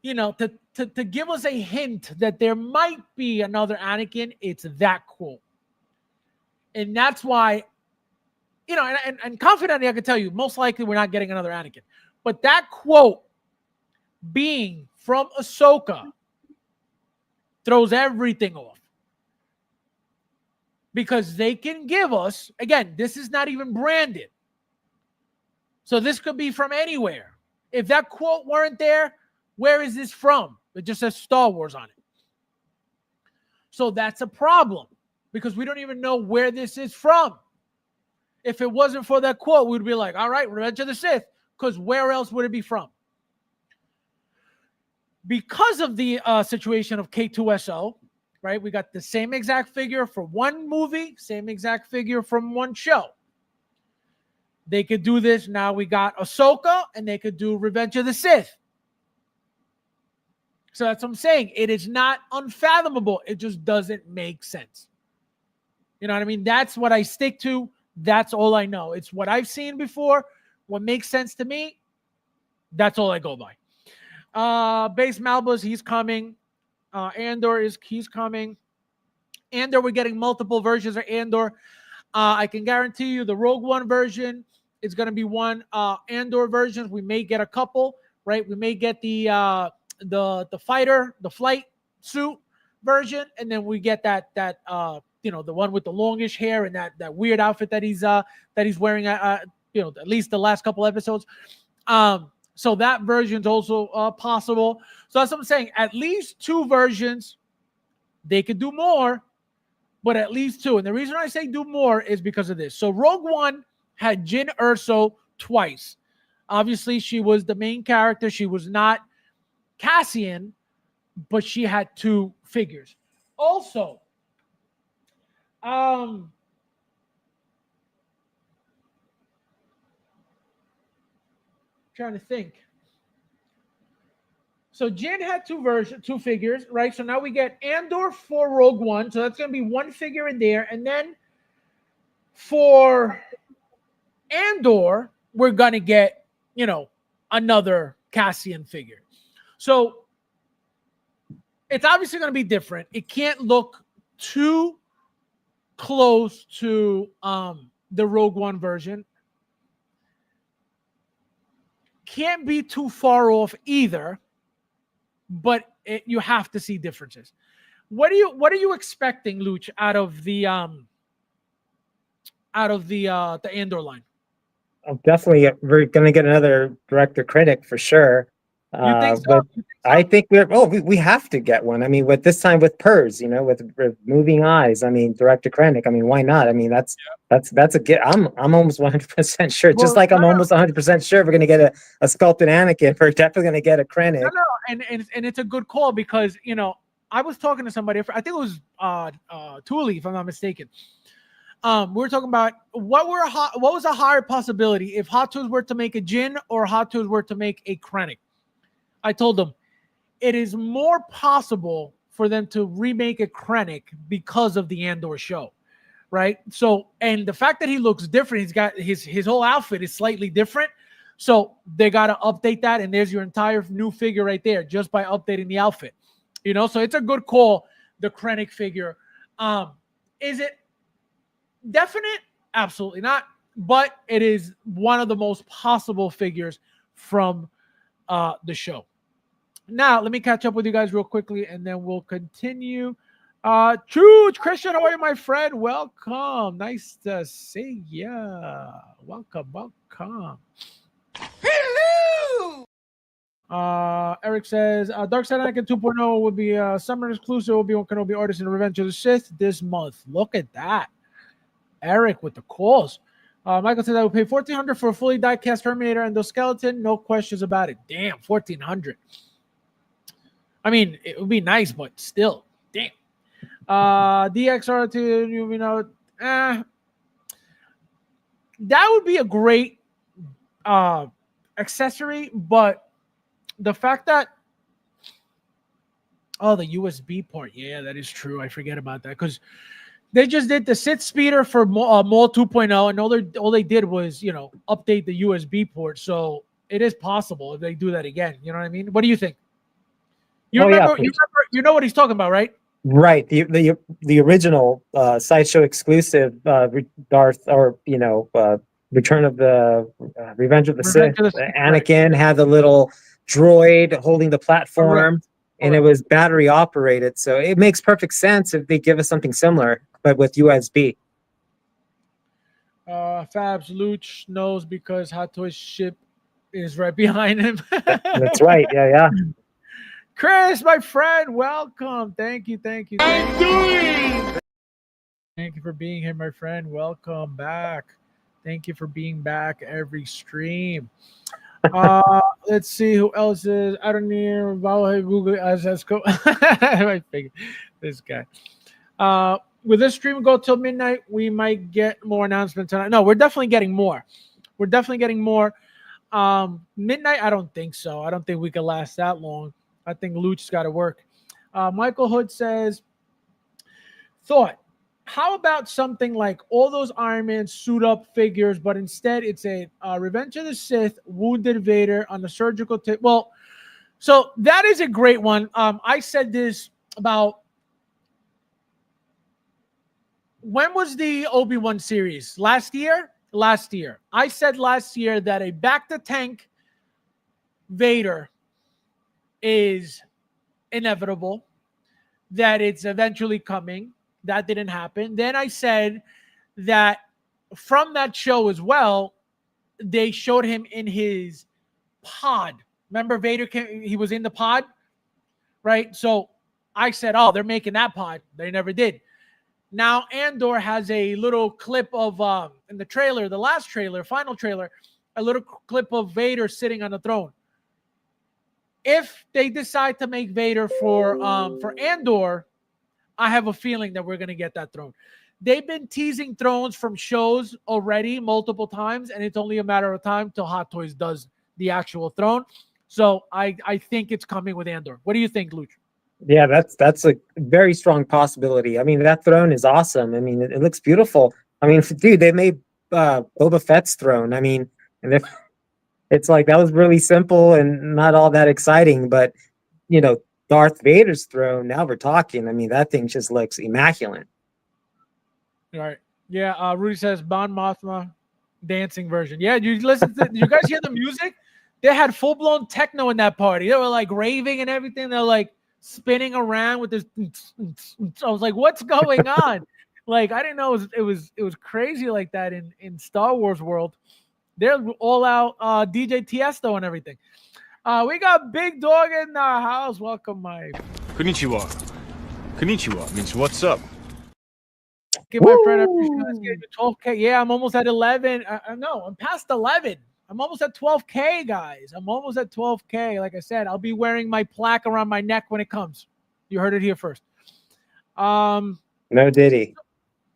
to give us a hint that there might be another Anakin, it's that quote. And that's why, and confidently I can tell you, most likely we're not getting another Anakin. But that quote being from Ahsoka throws everything off. Because they can give us, again, this is not even branded. So this could be from anywhere. If that quote weren't there, where is this from? It just says Star Wars on it. So that's a problem because we don't even know where this is from. If it wasn't for that quote, we'd be like, all right, Revenge of the Sith, because where else would it be from? Because of the situation of K2SO, right? We got the same exact figure for one movie, same exact figure from one show. They could do this. Now we got Ahsoka, and they could do Revenge of the Sith. So that's what I'm saying. It is not unfathomable. It just doesn't make sense. You know what I mean? That's what I stick to. That's all I know. It's what I've seen before. What makes sense to me, that's all I go by. Base Malbus, he's coming. Andor he's coming. Andor, we're getting multiple versions of Andor. I can guarantee you the Rogue One version is going to be one. Andor versions, we may get a couple, right? We may get the fighter, the flight suit version, and then we get that the one with the longish hair and that weird outfit that he's wearing at least the last couple episodes. So that version's also possible. So that's what I'm saying. At least 2 versions. They could do more, but at least 2. And the reason I say do more is because of this. So Rogue One had Jyn Erso twice. Obviously, she was the main character. She was not Cassian, but she had 2 figures. Also, trying to think. So Jyn had 2 figures, right? So now we get Andor for Rogue One. So that's going to be 1 figure in there. And then for Andor, we're going to get, another Cassian figure. So it's obviously going to be different. It can't look too close to the Rogue One version. Can't be too far off either, but you have to see differences. What are you expecting, Luch, out of the Andor line? Definitely, we're going to get another director critic for sure. You think so? But I think we have to get one. I mean, with this time with Purs, with moving eyes. I mean, director critic. I mean, why not? I mean, that's a get. I'm almost 100% sure. Just like I'm almost 100% sure we're going to get a sculpted Anakin. We're definitely going to get a critic. No, and it's a good call because I was talking to somebody. I think it was Thule, if I'm not mistaken. We were talking about what was a higher possibility if Hot Toys were to make a Jyn or Hot Toys were to make a Krennic. I told them it is more possible for them to remake a Krennic because of the Andor show, right? So, and the fact that he looks different, he's got his whole outfit is slightly different. So they got to update that, and there's your entire new figure right there just by updating the outfit. You know, so it's a good call, the Krennic figure. Is it definite? Absolutely not. But it is one of the most possible figures from the show. Now, let me catch up with you guys real quickly, and then we'll continue. Chooch, Christian, how are you, my friend? Welcome. Nice to see ya. Welcome. Hello! Eric says, Dark Side Anakin 2.0 will be summer exclusive. Will be on Kenobi Artist in Revenge of the Sith this month. Look at that. Eric with the calls. Michael says, I will pay $1,400 for a fully die-cast Terminator and the skeleton. No questions about it. Damn, $1,400. I mean, it would be nice, but still, damn. DXR2, you know, that would be a great accessory, but the fact that the USB port, yeah, that is true. I forget about that because they just did the Sith speeder for Maul 2.0, and all they did was, you know, update the USB port. So it is possible if they do that again. You know what I mean? What do you think? You remember you know what he's talking about, right? Right. The original Sideshow exclusive Darth, or Return of the Revenge of the Sith. Anakin had the little droid holding the platform, and it was battery operated. So it makes perfect sense if they give us something similar, but with USB. Fabs Luch knows because Hot Toys ship is right behind him. That's right. Yeah. Chris, my friend, welcome. Thank you. Doing? Thank you for being here, my friend. Welcome back. Thank you for being back every stream. Let's see who else is. I don't know. Google this guy. With this stream go till midnight, we might get more announcements tonight. No, we're definitely getting more. Midnight, I don't think so. I don't think we could last that long. I think Luch's got to work. Michael Hood says, thought, how about something like all those Iron Man suit up figures, but instead it's a Revenge of the Sith wounded Vader on the surgical table? Well, so that is a great one. I said this about, when was the Obi-Wan series? Last year. I said last year that a back to tank Vader is inevitable, that it's eventually coming. That didn't happen. Then I said that from that show as well, they showed him in his pod. Remember Vader he was in the pod, right? So I said, oh, they're making that pod. They never did. Now Andor has a little clip of in the trailer, the last trailer, final trailer, a little clip of Vader sitting on the throne. If they decide to make Vader for Andor, I have a feeling that we're going to get that throne. They've been teasing thrones from shows already multiple times, and it's only a matter of time till Hot Toys does the actual throne. So I think it's coming with Andor. What do you think, Luch? Yeah, that's a very strong possibility. I mean, that throne is awesome. I mean, it looks beautiful. I mean, dude, they made Boba Fett's throne. I mean, and if it's like that was really simple and not all that exciting, but you know, Darth Vader's throne, now we're talking. I mean, that thing just looks immaculate. All right. Yeah, Rudy says Bon Mothma dancing version. Yeah, you listen to you guys hear the music? They had full-blown techno in that party. They were like raving and everything. They're like spinning around with this. I was like, what's going on? Like, I didn't know it was crazy like that in Star Wars world. They're all out DJ Tiesto and everything. We got Big Dog in the house. Welcome, my Konnichiwa. Konnichiwa means what's up. give my friend. I appreciate it. 12K. Yeah, I'm almost at 11. No, I'm past 11. I'm almost at 12K, guys. I'm almost at 12K. Like I said, I'll be wearing my plaque around my neck when it comes. You heard it here first. No Diddy.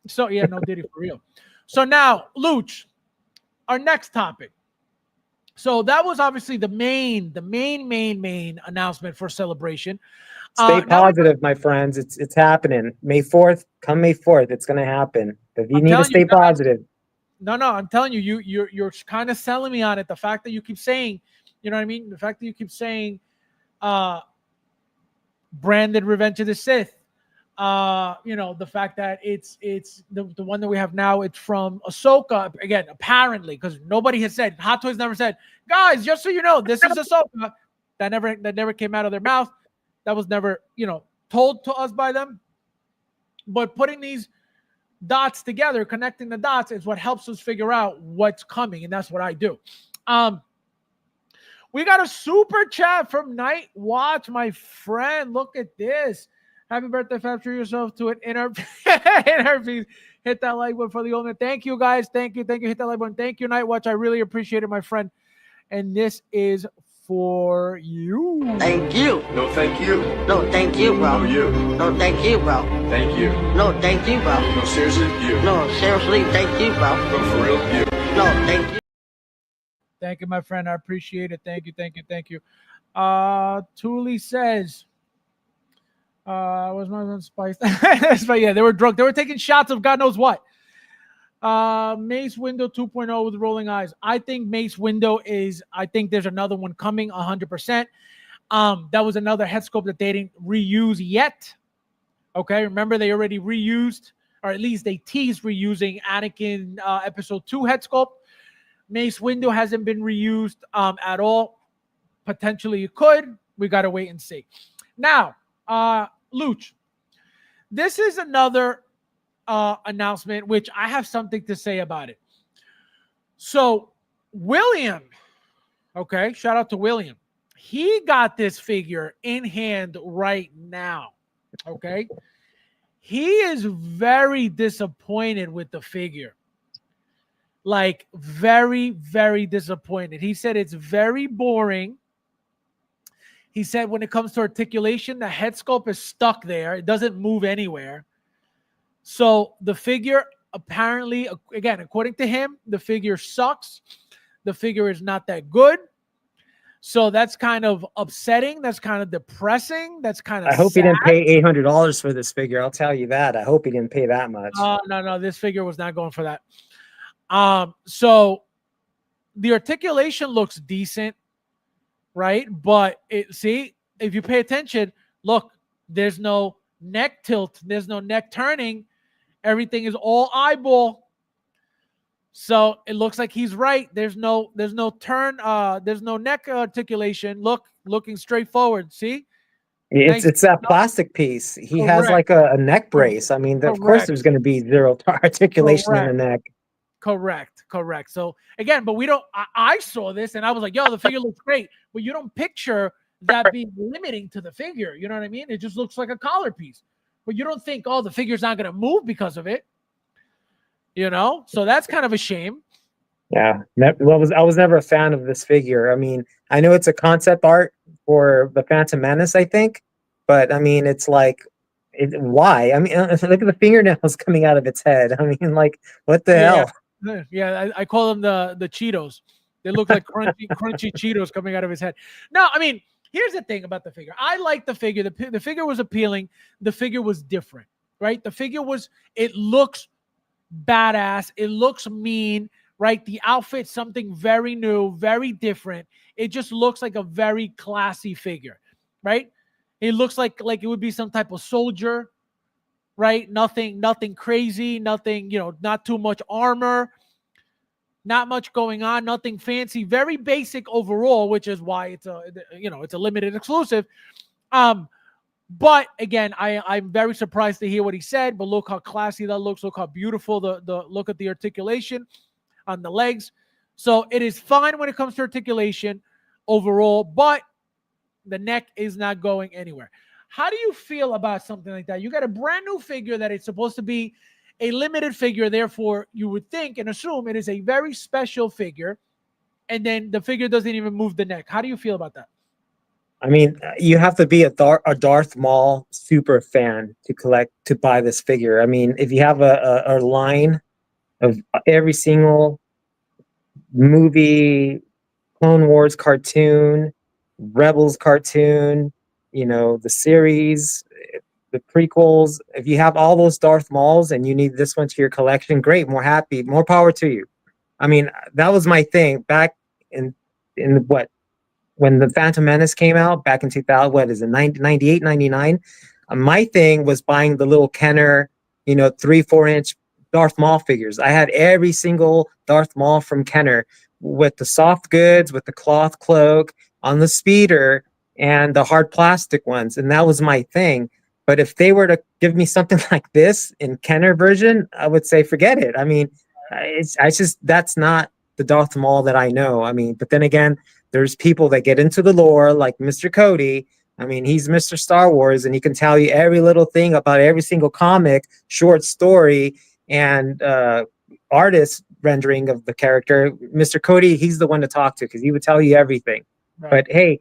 So yeah, no Diddy for real. So now, Luch, our next topic. So that was obviously the main announcement for Celebration. Stay positive, my friends. It's happening. May 4th, come May 4th, it's going to happen. But you need to stay positive. No, I'm telling you, you're kind of selling me on it. The fact that you keep saying, you know what I mean? The fact that you keep saying branded Revenge of the Sith. The fact that it's the one that we have now, it's from Ahsoka. Again, apparently, because nobody has said, Hot Toys never said, guys, just so you know, this is Ahsoka. That never came out of their mouth. That was never, told to us by them. But putting these dots together, connecting the dots, is what helps us figure out what's coming, and that's what I do. We got a super chat from Night Watch, my friend. Look at this. Happy birthday, Fab. Treat yourself to an inner piece. Hit that like button for the ultimate. Thank you, guys. Thank you. Hit that like button. Thank you, Night Watch. I really appreciate it, my friend. And this is for you. Thank you. No, thank you. No, thank you, bro. No, you. No, thank you, bro. Thank you. No, thank you, bro. No, seriously, you. No, seriously, thank you, bro. No, for real, you. No, thank you. Thank you, my friend. I appreciate it. Thank you. Thule says, was my spice? But yeah, they were drunk. They were taking shots of God knows what. Mace Window 2.0 with rolling eyes. I think Mace Window I think there's another one coming 100%. That was another head sculpt that they didn't reuse yet. Okay, remember they already reused, or at least they teased reusing Anakin episode 2 head sculpt. Mace Window hasn't been reused at all. Potentially it could. We got to wait and see. Now, Luch, this is another announcement, which I have something to say about it. So, William, okay, shout out to William. He got this figure in hand right now, okay? He is very disappointed with the figure. Like, very, very disappointed. He said it's very boring. He said when it comes to articulation, the head sculpt is stuck there. It doesn't move anywhere. So the figure, apparently, again, according to him, the figure sucks. The figure is not that good. So that's kind of upsetting. That's kind of depressing. That's kind of I hope sad. he didn't pay $800 for this figure. I'll tell you that. I hope he didn't pay that much. No. This figure was not going for that. So the articulation looks decent, right? But see, if you pay attention, look, there's no neck tilt. There's no neck turning. Everything is all eyeball. So it looks like he's right. There's no turn. There's no neck articulation. Looking straight forward. See? It's that plastic piece. He has like a neck brace. I mean, of course there's going to be zero articulation in the neck. Correct. So again, but we don't. I saw this and I was like, "Yo, the figure looks great," but you don't picture that being limiting to the figure. You know what I mean? It just looks like a collar piece, but you don't think, "Oh, the figure's not going to move because of it." You know, so that's kind of a shame. Yeah, I was never a fan of this figure. I mean, I know it's a concept art for the Phantom Menace, I think, but I mean, it's like, why? I mean, look at the fingernails coming out of its head. I mean, like, what the hell? Yeah, I call them the Cheetos. They look like crunchy Cheetos coming out of his head. No, I mean, here's the thing about the figure. I like the figure. The figure was appealing. The figure was different, right? The figure it looks badass. It looks mean, right? The outfit, something very new, very different. It just looks like a very classy figure, right? It looks like it would be some type of soldier, right? Nothing crazy, nothing, not too much armor, not much going on, nothing fancy, very basic overall, which is why it's a limited exclusive. But again, I'm very surprised to hear what he said, but look how classy that looks. Look how beautiful the look at the articulation on the legs. So it is fine when it comes to articulation overall, but the neck is not going anywhere. How do you feel about something like that? You got a brand new figure that it's supposed to be a limited figure. Therefore, you would think and assume it is a very special figure. And then the figure doesn't even move the neck. How do you feel about that? I mean, you have to be a Darth Maul super fan to buy this figure. I mean, if you have a line of every single movie, Clone Wars cartoon, Rebels cartoon, the series, the prequels, if you have all those Darth Mauls and you need this one to your collection, great, more power to you. I mean, that was my thing back in what when the Phantom Menace came out back in 2000. What is it, 98, 99? My thing was buying the little Kenner, 3-4 inch Darth Maul figures. I had every single Darth Maul from Kenner with the soft goods, with the cloth cloak on the speeder, and the hard plastic ones, and that was my thing. But if they were to give me something like this in Kenner version, I would say forget it. I mean, I just that's not the Darth Maul that I know. I mean, but then again, there's people that get into the lore, like Mr. Cody. I mean, he's Mr. Star Wars, and he can tell you every little thing about every single comic, short story, and artist rendering of the character. Mr. Cody, he's the one to talk to because he would tell you everything. Right. But hey,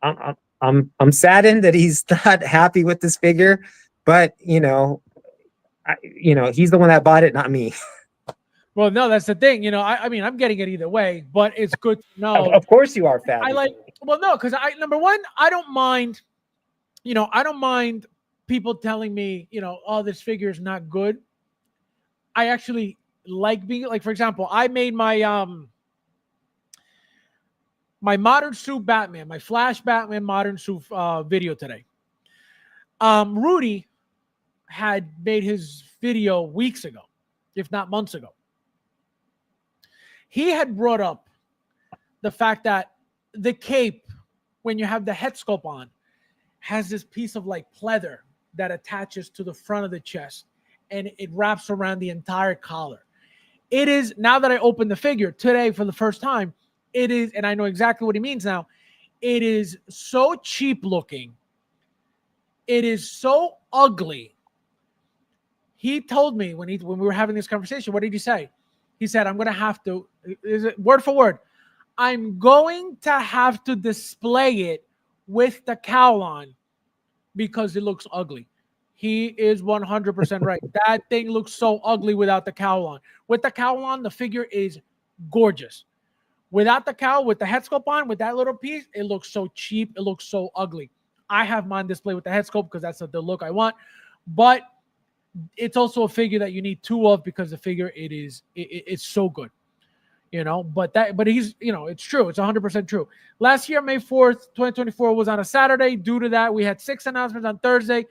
I'm saddened that he's not happy with this figure, but he's the one that bought it, not me. Well, no, that's the thing. I mean, I'm getting it either way, but it's good to know. Of course you are, Fab. No, because number one, I don't mind. I don't mind people telling me, oh, this figure is not good. I actually like being like, for example, I made my my modern suit Batman, my Flash Batman modern suit video today. Rudy had made his video weeks ago, if not months ago. He had brought up the fact that the cape, when you have the head sculpt on, has this piece of like pleather that attaches to the front of the chest, and it wraps around the entire collar. It is, now that I opened the figure today for the first time, it is, and I know exactly what he means now, it is so cheap looking. It is so ugly. He told me when we were having this conversation, what did he say? He said, I'm going to have to, is it word for word, I'm going to have to display it with the cowl on because it looks ugly. He is 100% right. That thing looks so ugly without the cowl on. With the cowl on, the figure is gorgeous. Without the cowl, with the head sculpt on, with that little piece, it looks so cheap. It looks so ugly. I have mine displayed with the head sculpt because that's the look I want. But it's also a figure that you need two of because the figure it's so good, but he's, it's true. It's 100% true. Last year, May 4th, 2024 was on a Saturday. Due to that, we had 6 announcements on Thursday,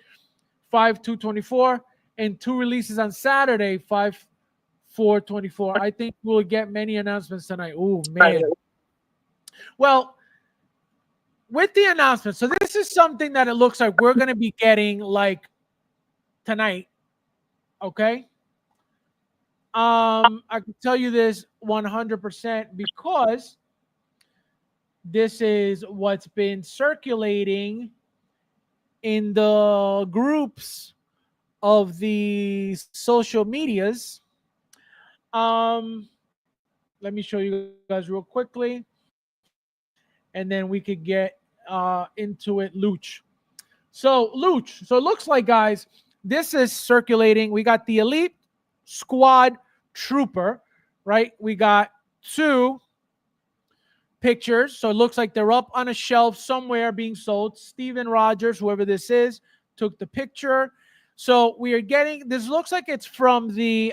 5/2/24, and 2 releases on Saturday, 5/4/24. I think we'll get many announcements tonight. Oh man. Well, with the announcements, so this is something that it looks like we're going to be getting like tonight. Okay. I can tell you this 100% because this is what's been circulating in the groups of the social medias. Let me show you guys real quickly, and then we could get into it. Luch. So it looks like, guys, this is circulating. We got the Elite Squad Trooper, right? We got 2 pictures. So it looks like they're up on a shelf somewhere being sold. Steven Rogers, whoever this is, took the picture. So we are getting, this looks like it's from the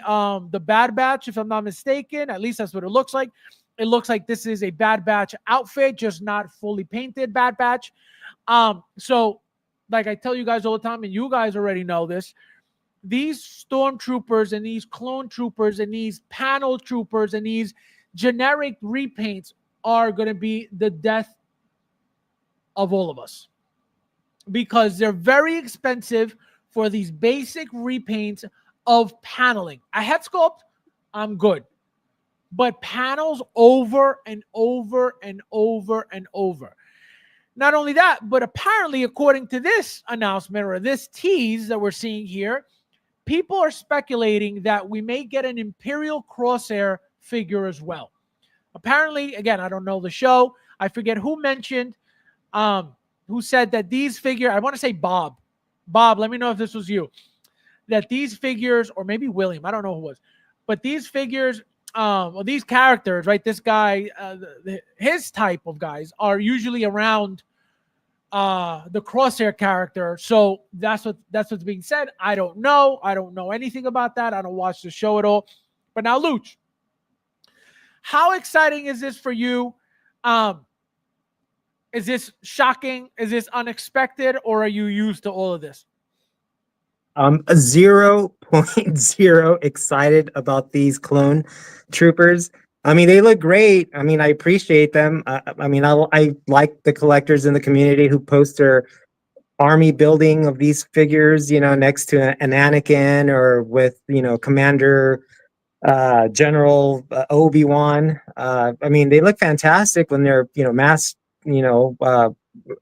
Bad Batch, if I'm not mistaken. At least that's what it looks like. It looks like this is a Bad Batch outfit, just not fully painted Bad Batch. So like I tell you guys all the time, and you guys already know this, these stormtroopers and these clone troopers and these panel troopers and these generic repaints are going to be the death of all of us because they're very expensive for these basic repaints of paneling. A head sculpt, I'm good. But panels over and over and over and over. Not only that, but apparently, according to this announcement or this tease that we're seeing here, people are speculating that we may get an Imperial Crosshair figure as well. Apparently, again, I don't know the show. I forget who mentioned, who said that these figures, I want to say Bob. Bob, let me know if this was you. That these figures, or maybe William, I don't know who it was, but these figures, or these characters, right? This guy, his type of guys are usually around the Crosshair character. So that's what's being said. I don't know. I don't know anything about that. I don't watch the show at all. But now, Luch, How exciting is this for you? Is this shocking? Is this unexpected? Or are you used to all of this? I'm 0.0 excited about these clone troopers. I mean, they look great. I mean, I appreciate them. I mean, I like the collectors in the community who post their army building of these figures, you know, next to an Anakin or with, you know, Commander General Obi-Wan. I mean, they look fantastic when they're, you know, you know,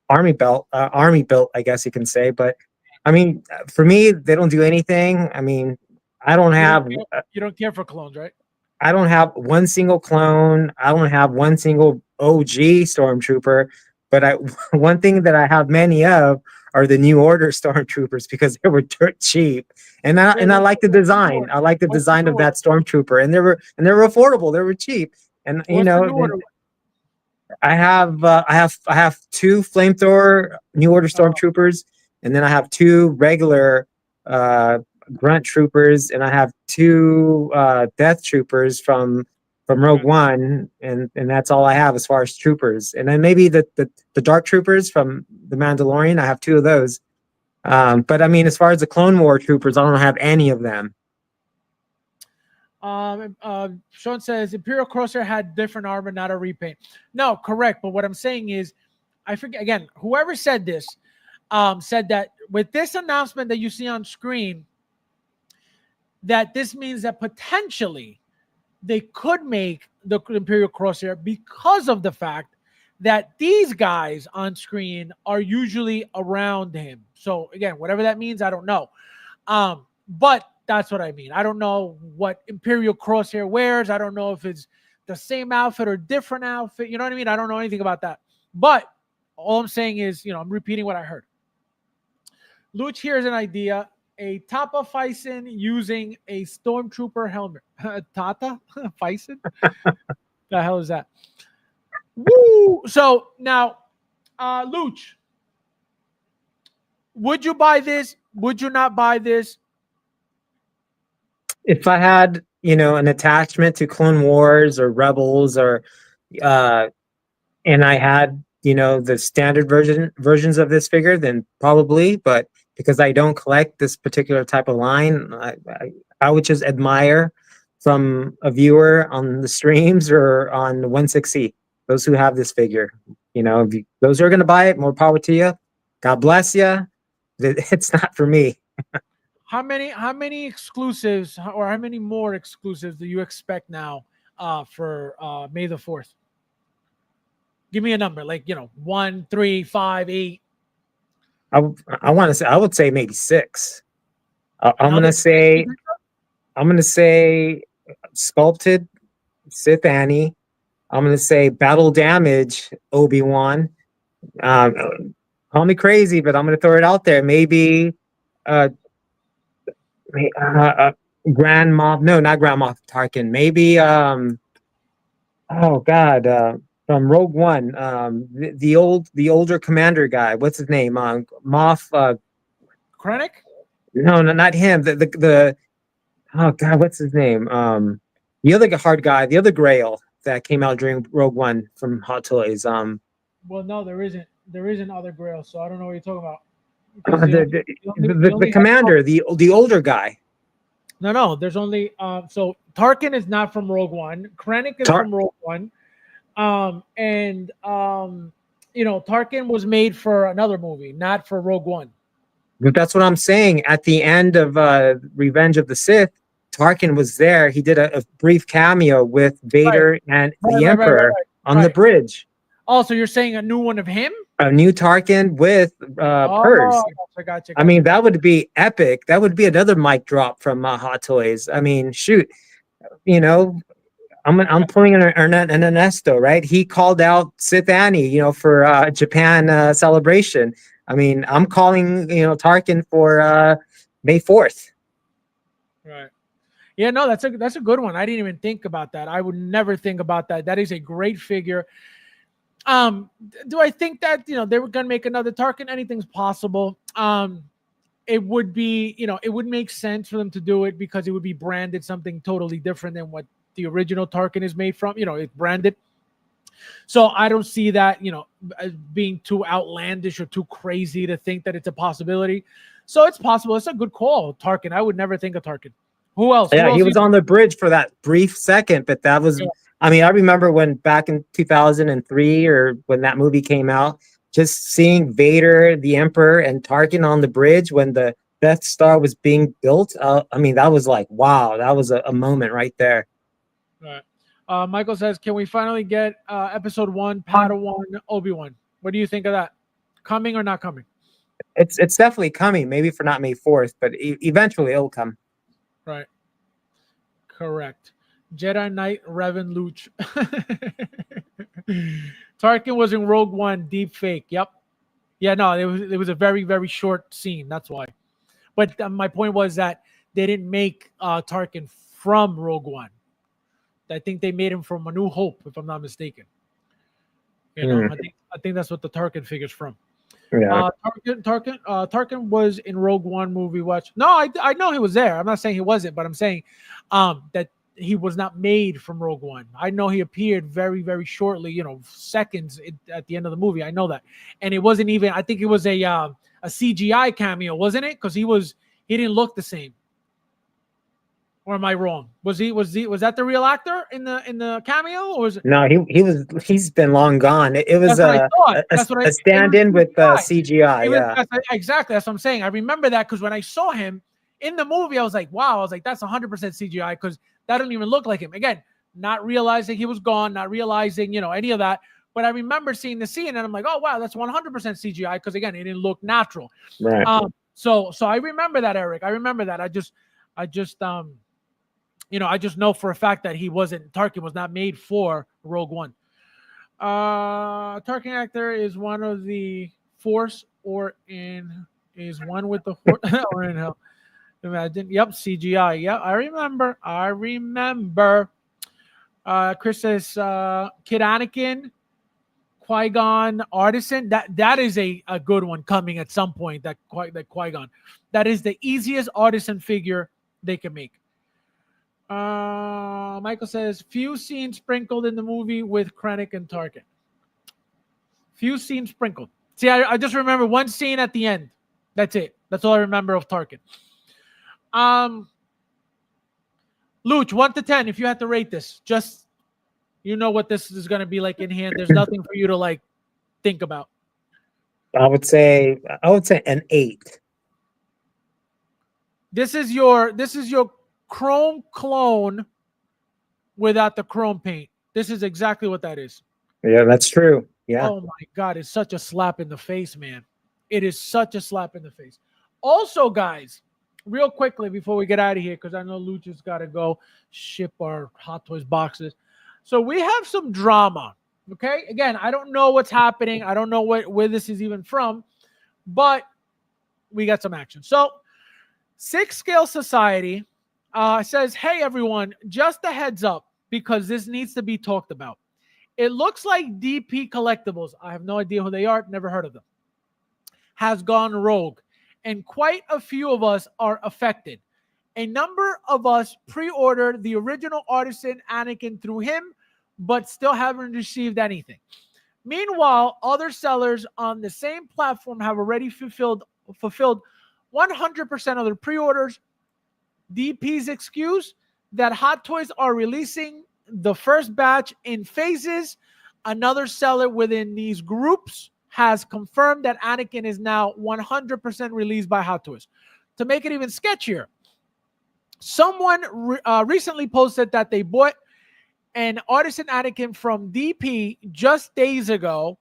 army built, I guess you can say. But I mean, for me, they don't do anything. I mean, I don't have You don't care for clones, right? I don't have one single clone. I don't have one single OG stormtrooper. But one thing that I have many of are the New Order stormtroopers because they were dirt cheap, and I like the design. I like the What's the design New of that stormtrooper, and they were affordable. They were cheap, and you What's the know. New Order? I have two flamethrower New Order stormtroopers, and then I have two regular grunt troopers, and I have two death troopers from Rogue One, and that's all I have as far as troopers. And then maybe the dark troopers from the Mandalorian, I have two of those. But I mean, as far as the Clone War troopers, I don't have any of them. Sean says Imperial Crosshair had different armor, not a repaint. No, correct. But what I'm saying is, I forget again. Whoever said this, said that with this announcement that you see on screen, that this means that potentially they could make the Imperial Crosshair because of the fact that these guys on screen are usually around him. So again, whatever that means, I don't know. But that's what I mean. I don't know what Imperial Crosshair wears. I don't know if it's the same outfit or different outfit. You know what I mean? I don't know anything about that. But all I'm saying is, you know, I'm repeating what I heard. Luch, here's an idea. A Tapa Faison using a Stormtrooper helmet. Tata Faison? The hell is that? Woo! So now, Luch, would you buy this? Would you not buy this? If I had, you know, an attachment to Clone Wars or Rebels or and I had, you know, the standard versions of this figure, then probably. But because I don't collect this particular type of line, I would just admire from a viewer on the streams or on 160, those who have this figure. You know, those who are going to buy it, more power to you. God bless you. It's not for me. How many exclusives or how many more exclusives do you expect now for May the 4th? Give me a number, like, you know, 1, 3, 5, 8. I want to say, I would say maybe 6. I'm gonna say sculpted Sith Annie. I'm gonna say battle damage Obi-Wan. Call me crazy, but I'm gonna throw it out there. Maybe Grand Moff, no, not Grand Moff Tarkin. Maybe oh God, from Rogue One, the older commander guy. What's his name? Moff Krennic? No, not him. The oh God, what's his name? The other hard guy, the other Grail that came out during Rogue One from Hot Toys. Well, no, there isn't other Grail, so I don't know what you're talking about. The commander, the older guy. No, there's only so Tarkin is not from Rogue One. Krennic is from Rogue One. And you know, Tarkin was made for another movie, not for Rogue One. But that's what I'm saying. At the end of Revenge of the Sith, Tarkin was there. He did a brief cameo with Vader and the Emperor on the bridge. Oh, so you're saying a new one of him? A new Tarkin with Purse. Gotcha. I mean, that would be epic. That would be another mic drop from Hot Toys. I mean, shoot, you know, I'm pulling an Ernesto, right? He called out Sith Annie, you know, for Japan celebration. I mean, I'm calling, you know, Tarkin for May 4th. Right. Yeah, no, that's a good one. I didn't even think about that. I would never think about that. That is a great figure. Do I think that, you know, they were going to make another Tarkin? Anything's possible. It would be, you know, it would make sense for them to do it because it would be branded something totally different than what the original Tarkin is made from. It's branded. So I don't see that, as being too outlandish or too crazy to think that it's a possibility. So it's possible. It's a good call, Tarkin. I would never think of Tarkin. Who else? Yeah, Who else he was on the bridge for that brief second, but that was, Yeah. I mean, I remember when back in 2003 or when that movie came out, just seeing Vader, the Emperor, and Tarkin on the bridge when the Death Star was being built. I mean, that was like, wow, that was a moment right there. Right. Michael says, can we finally get episode 1, Padawan, Obi-Wan? What do you think of that? Coming or not coming? It's definitely coming, maybe for not May 4th, but eventually it'll come. Right. Correct. Jedi Knight Revan Luch. Tarkin was in Rogue One, deep fake. Yep. Yeah, no, it was a very, very short scene. That's why. But my point was that they didn't make Tarkin from Rogue One. I think they made him from A New Hope, if I'm not mistaken. I think that's what the Tarkin figure's from. Yeah. Tarkin was in Rogue One movie. Watch. No, I know he was there. I'm not saying he wasn't, but I'm saying that he was not made from Rogue One. I know he appeared very, very shortly, seconds at the end of the movie. I know that. And it wasn't even, I think it was a CGI cameo, wasn't it? Because he didn't look the same. Or am I wrong? Was that the real actor in the cameo, or was it? No, he's been long gone. It was a stand-in with CGI. Yeah, Exactly. That's what I'm saying. I remember that because when I saw him in the movie, I was like, wow. I was like, that's 100% CGI because that didn't even look like him. Again, not realizing he was gone, not realizing any of that. But I remember seeing the scene and I'm like, oh wow, that's 100% CGI because again, it didn't look natural. right. So I remember that, Eric. I remember that. I just I just know for a fact that Tarkin was not made for Rogue One. Tarkin actor is one of the Force is one with the Force or in hell. Imagine. Yep, CGI. Yep, I remember. Chris says Kid Anakin, Qui-Gon, Artisan. That is a good one coming at some point. That Qui-Gon. That is the easiest Artisan figure they can make. Michael says few scenes sprinkled in the movie with Krennic and Tarkin. Few scenes sprinkled. See, I just remember one scene at the end. That's it. That's all I remember of Tarkin. Luch, 1 to 10. If you had to rate this, just what this is going to be like in hand. There's nothing for you to like think about. I would say an 8. This is your Chrome clone without the Chrome paint. This is exactly what that is. Yeah, that's true. Yeah. Oh my God, it's such a slap in the face, man. It is such a slap in the face. Also, guys, real quickly before we get out of here, because I know Lucha's got to go ship our Hot Toys boxes. So we have some drama. Okay. Again, I don't know what's happening. I don't know where this is even from, but we got some action. So 6 Scale Society says, hey, everyone, just a heads up because this needs to be talked about. It looks like DP Collectibles, I have no idea who they are, never heard of them, has gone rogue, and quite a few of us are affected. A number of us pre-ordered the original Artisan Anakin through him, but still haven't received anything. Meanwhile, other sellers on the same platform have already fulfilled 100% of their pre-orders. DP's excuse that Hot Toys are releasing the first batch in phases. Another seller within these groups has confirmed that Anakin is now 100% released by Hot Toys. To make it even sketchier, someone recently posted that they bought an Artisan Anakin from DP just days ago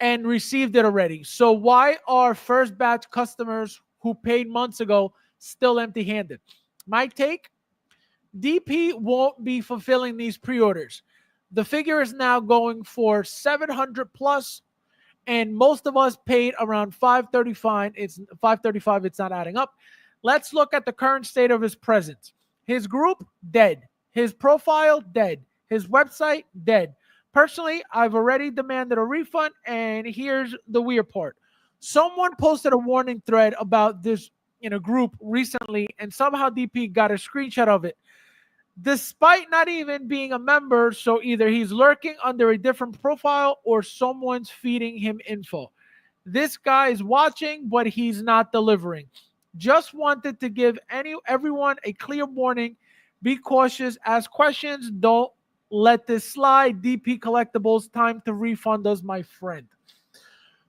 and received it already. So why are first batch customers who paid months ago still empty-handed? My take, DP won't be fulfilling these pre-orders. The figure is now going for $700 plus, and most of us paid around $535. It's $535. It's not adding up. Let's look at the current state of his presence. His group, dead. His profile, dead. His website, dead. Personally, I've already demanded a refund, and here's the weird part. Someone posted a warning thread about this in a group recently, and somehow DP got a screenshot of it. despite not even being a member. So either he's lurking under a different profile or someone's feeding him info. This guy is watching, but he's not delivering. Just wanted to give everyone a clear warning. Be cautious. Ask questions. Don't let this slide. DP Collectibles, time to refund us, my friend.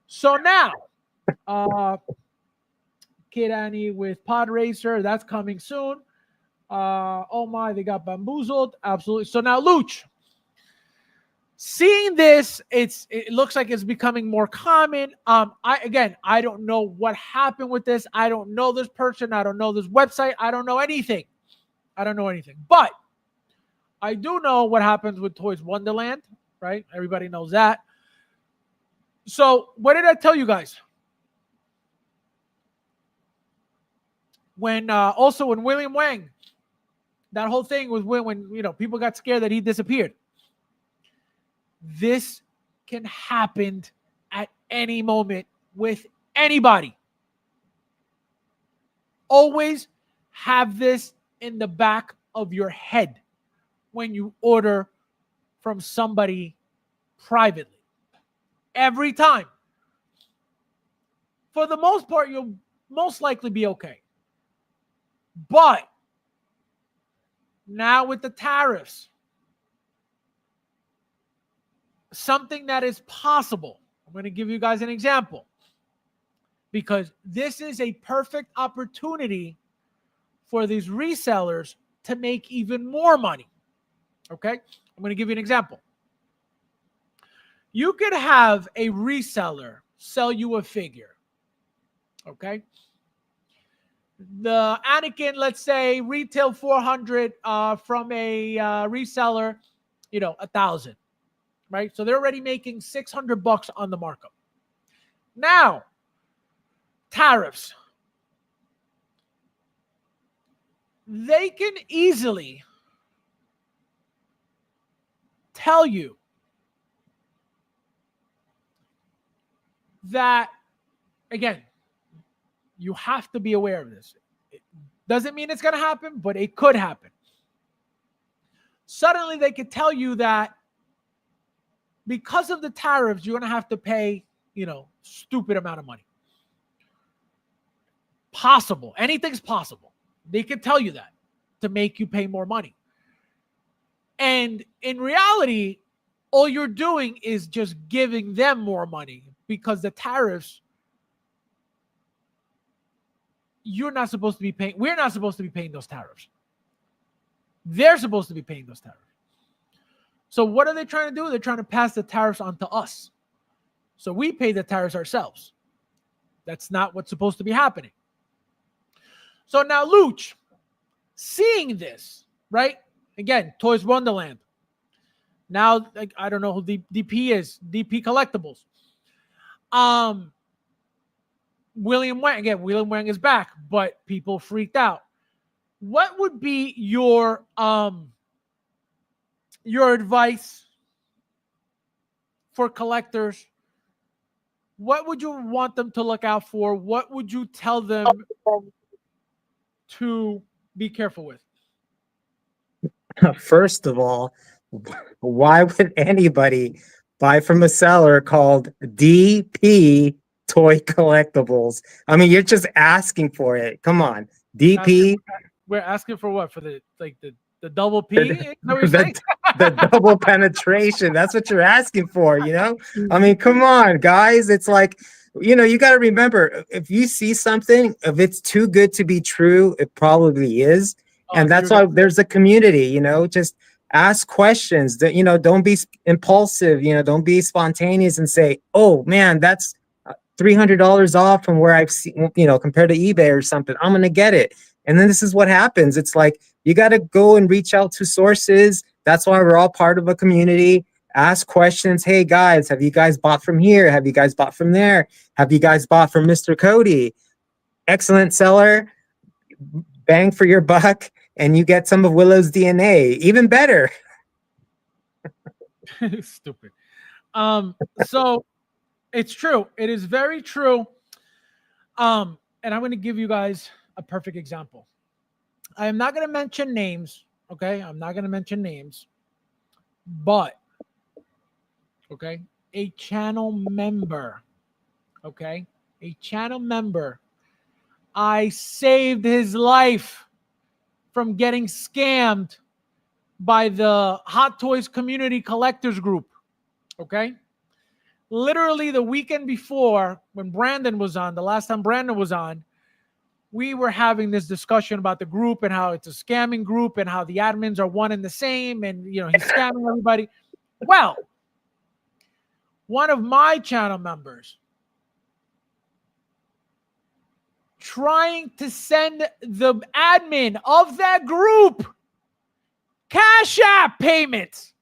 So now, Kid Annie with Pod Racer, that's coming soon. Oh my, they got bamboozled. Absolutely. So now, Luch, seeing this, it looks like it's becoming more common. I don't know what happened with this. I don't know this person. I don't know this website. I don't know anything. But I do know what happens with Toys Wonderland, right? Everybody knows that. So what did I tell you guys? When William Wang, that whole thing was when people got scared that he disappeared. This can happen at any moment with anybody. Always have this in the back of your head when you order from somebody privately. Every time. For the most part, you'll most likely be okay. But now with the tariffs, something that is possible. I'm going to give you guys an example because this is a perfect opportunity for these resellers to make even more money. Okay? I'm going to give you an example. You could have a reseller sell you a figure. Okay? The Anakin, let's say, retail 400 from a reseller, 1,000. Right? So they're already making $600 on the markup. Now, tariffs. They can easily tell you that, again, you have to be aware of this. It doesn't mean it's going to happen, but it could happen. Suddenly they could tell you that because of the tariffs, you're going to have to pay, stupid amount of money. Possible. Anything's possible. They could tell you that to make you pay more money. And in reality, all you're doing is just giving them more money because the tariffs, you're not supposed to be paying. We're not supposed to be paying those tariffs. They're supposed to be paying those tariffs. So what are they trying to do? They're trying to pass the tariffs on to us. So we pay the tariffs ourselves. That's not what's supposed to be happening. So now, Luch, seeing this, right? Again, Toys Wonderland. Now, I don't know who DP is. DP Collectibles. William Wang. Again, William Wang is back, but people freaked out. What would be your advice for collectors? What would you want them to look out for? What would you tell them to be careful with? First of all, why would anybody buy from a seller called DP Toy Collectibles? I mean, you're just asking for it. Come on. DP. We're asking for what? For the double P? The double penetration. That's what you're asking for, I mean, come on, guys. It's like, you got to remember, if you see something, if it's too good to be true, it probably is. And that's why there's a community, just ask questions. Don't be impulsive, don't be spontaneous and say, oh, man, that's $300 off from where I've seen, compared to eBay or something. I'm going to get it. And then this is what happens. It's like, you got to go and reach out to sources. That's why we're all part of a community. Ask questions. Hey, guys, have you guys bought from here? Have you guys bought from there? Have you guys bought from Mr. Cody? Excellent seller. Bang for your buck. And you get some of Willow's DNA. Even better. Stupid. So it's true. It is very true. And I'm going to give you guys a perfect example. I am not going to mention names, Okay, I'm not going to mention names, but okay, a channel member, okay, a channel member, I saved his life from getting scammed by the Hot Toys Community Collectors Group. Okay, literally the weekend before, when Brandon was on, the last time Brandon was on, we were having this discussion about the group and how it's a scamming group and how the admins are one and the same, and you know, he's scamming everybody. Well, one of my channel members trying to send the admin of that group Cash App payments.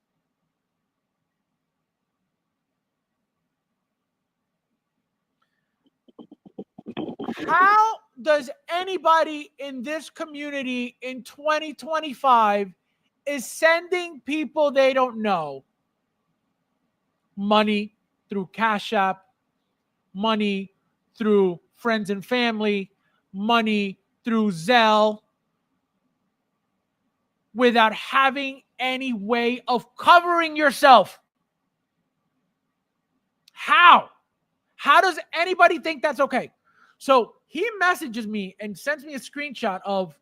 How does anybody in this community in 2025 is sending people they don't know money through Cash App, money through friends and family, money through Zelle, without having any way of covering yourself? How? How does anybody think that's okay? So he messages me and sends me a screenshot of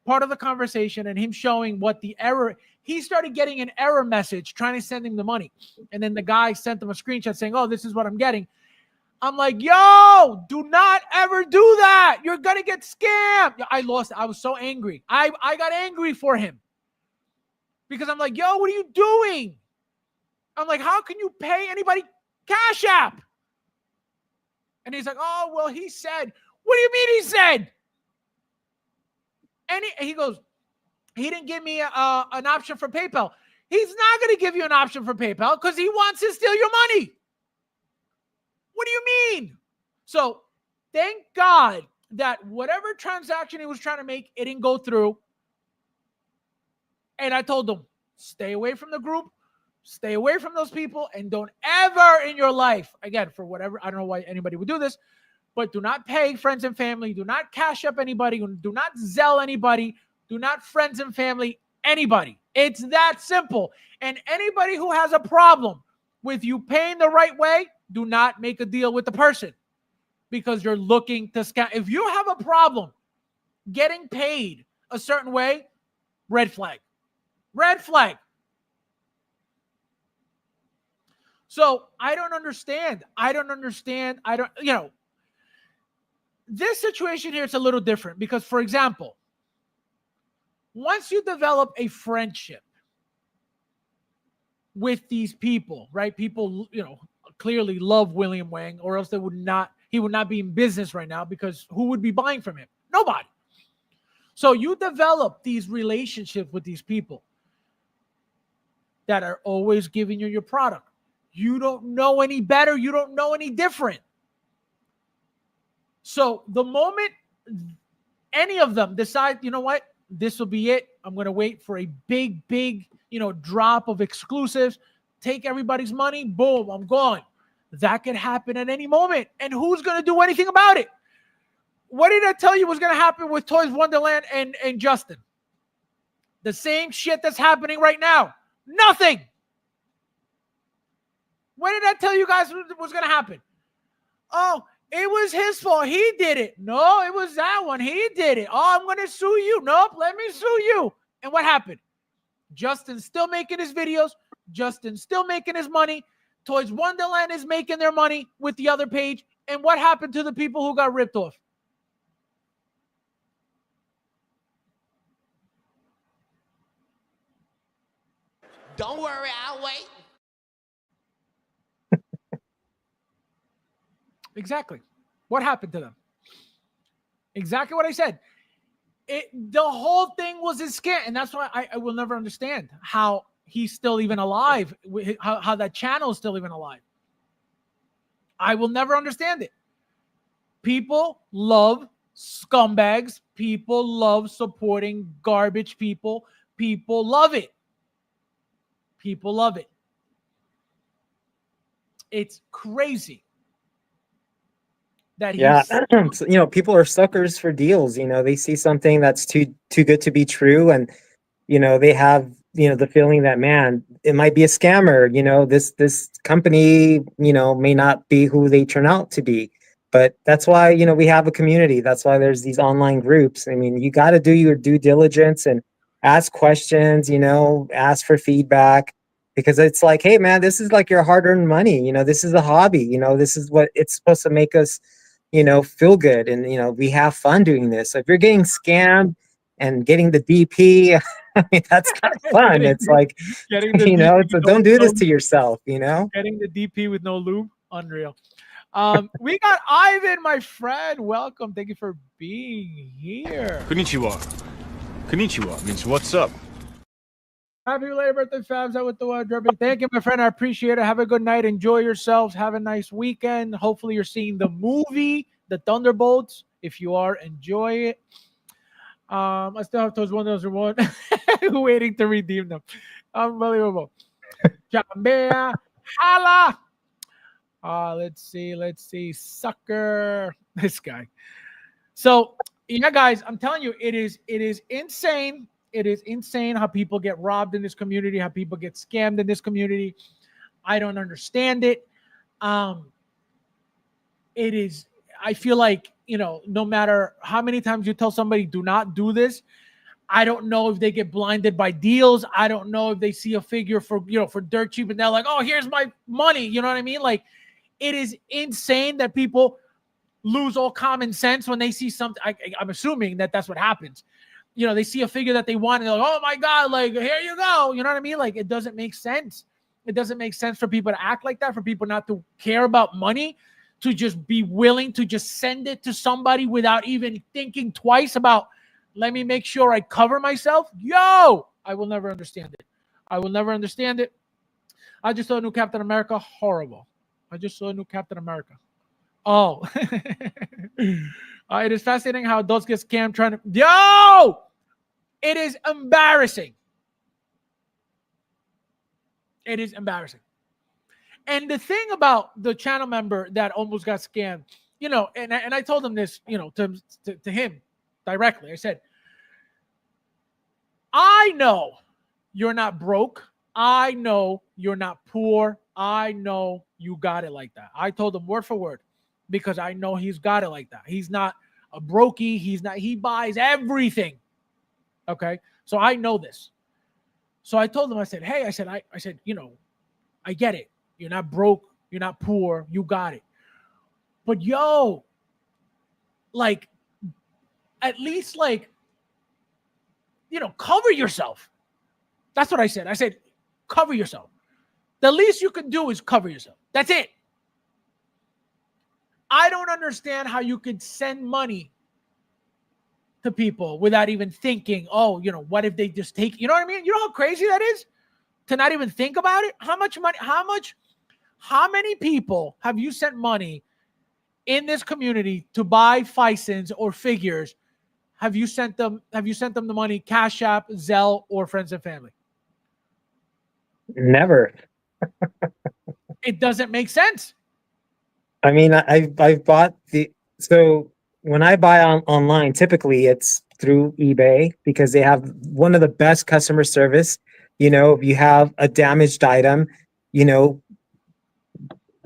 part of the conversation and him showing what the error. He started getting an error message trying to send him the money. And then the guy sent him a screenshot saying, oh, this is what I'm getting. I'm like, yo, do not ever do that. You're going to get scammed. I lost it. I was so angry. I got angry for him because I'm like, yo, what are you doing? I'm like, how can you pay anybody Cash App? And he's like, oh, well, he said. What do you mean he said? And he goes, he didn't give me an option for PayPal. He's not going to give you an option for PayPal because he wants to steal your money. What do you mean? So thank God that whatever transaction he was trying to make, it didn't go through. And I told him, stay away from the group. Stay away from those people, and don't ever in your life, again, for whatever, I don't know why anybody would do this, but do not pay friends and family. Do not Cash Up anybody. Do not Zelle anybody. Do not friends and family anybody. It's that simple. And anybody who has a problem with you paying the right way, do not make a deal with the person because you're looking to scam. If you have a problem getting paid a certain way, red flag. Red flag. So I don't understand. This situation here is a little different because, for example, once you develop a friendship with these people, right? People, clearly love William Wang, or else he would not be in business right now because who would be buying from him? Nobody. So you develop these relationships with these people that are always giving you your product. You don't know any better. You don't know any different. So the moment any of them decide, you know what, this will be it. I'm going to wait for a big, drop of exclusives, take everybody's money, boom, I'm gone. That could happen at any moment. And who's going to do anything about it? What did I tell you was going to happen with Toys Wonderland and Justin? The same shit that's happening right now. Nothing. When did I tell you guys was going to happen? Oh, it was his fault. He did it. No, it was that one. He did it. Oh, I'm going to sue you. Nope, let me sue you. And what happened? Justin's still making his videos. Justin's still making his money. Toys Wonderland is making their money with the other page. And what happened to the people who got ripped off? Don't worry, I'll wait. Exactly. What happened to them? Exactly what I said. The whole thing was a scam. And that's why I will never understand how he's still even alive, how that channel is still even alive. I will never understand it. People love scumbags. People love supporting garbage people. People love it. People love it. It's crazy. That So, people are suckers for deals. They see something that's too good to be true, and they have, the feeling that, man, it might be a scammer. This company, may not be who they turn out to be. But that's why, we have a community. That's why there's these online groups. I mean, you got to do your due diligence and ask questions, ask for feedback, because it's like, hey, man, this is like your hard-earned money. This is a hobby. This is what it's supposed to make us, feel good. And, we have fun doing this. So if you're getting scammed and getting the DP, I mean, that's kind of fun. It's like, getting the DP so don't do this to yourself, Getting the DP with no lube, unreal. We got Ivan, my friend. Welcome. Thank you for being here. Konnichiwa. Konnichiwa means what's up. Happy belated birthday, Fabs. Out with the dripping. Thank you, my friend. I appreciate it. Have a good night. Enjoy yourselves. Have a nice weekend. Hopefully, you're seeing the movie, The Thunderbolts. If you are, enjoy it. I still have those 1,001 waiting to redeem them. Unbelievable. Chambea. Hala. Let's see. Sucker. This guy. So, yeah, guys, I'm telling you, it is insane. It is insane how people get robbed in this community, how people get scammed in this community. I don't understand it. It is, I feel like, no matter how many times you tell somebody, do not do this, I don't know if they get blinded by deals. I don't know if they see a figure for dirt cheap and they're like, oh, here's my money. You know what I mean? Like, it is insane that people lose all common sense when they see something. I'm assuming that that's what happens. They see a figure that they want and they're like, oh my God, like, here you go. You know what I mean? Like, it doesn't make sense. It doesn't make sense for people to act like that, for people not to care about money, to just be willing to just send it to somebody without even thinking twice about, let me make sure I cover myself. Yo, I will never understand it. I will never understand it. I just saw a new Captain America. Horrible. I just saw a new Captain America. Oh. It is fascinating how adults get scammed trying to... Yo! It is embarrassing. It is embarrassing. And the thing about the channel member that almost got scammed, and I told him this, to him directly. I said, I know you're not broke. I know you're not poor. I know you got it like that. I told him word for word, because I know he's got it like that. He's not a brokey. He buys everything. Okay. So I know this. So I told him, I said, hey, I said, I get it. You're not broke. You're not poor. You got it. But yo, like, at least cover yourself. That's what I said. I said, cover yourself. The least you can do is cover yourself. That's it. I don't understand how you could send money to people without even thinking, oh, what if they just take, you know what I mean? You know how crazy that is to not even think about it? How many people have you sent money in this community to buy Fisons or figures? Have you sent them the money, Cash App, Zelle, or friends and family? Never. It doesn't make sense. I mean, I've bought so when I buy online, typically it's through eBay, because they have one of the best customer service. If you have a damaged item,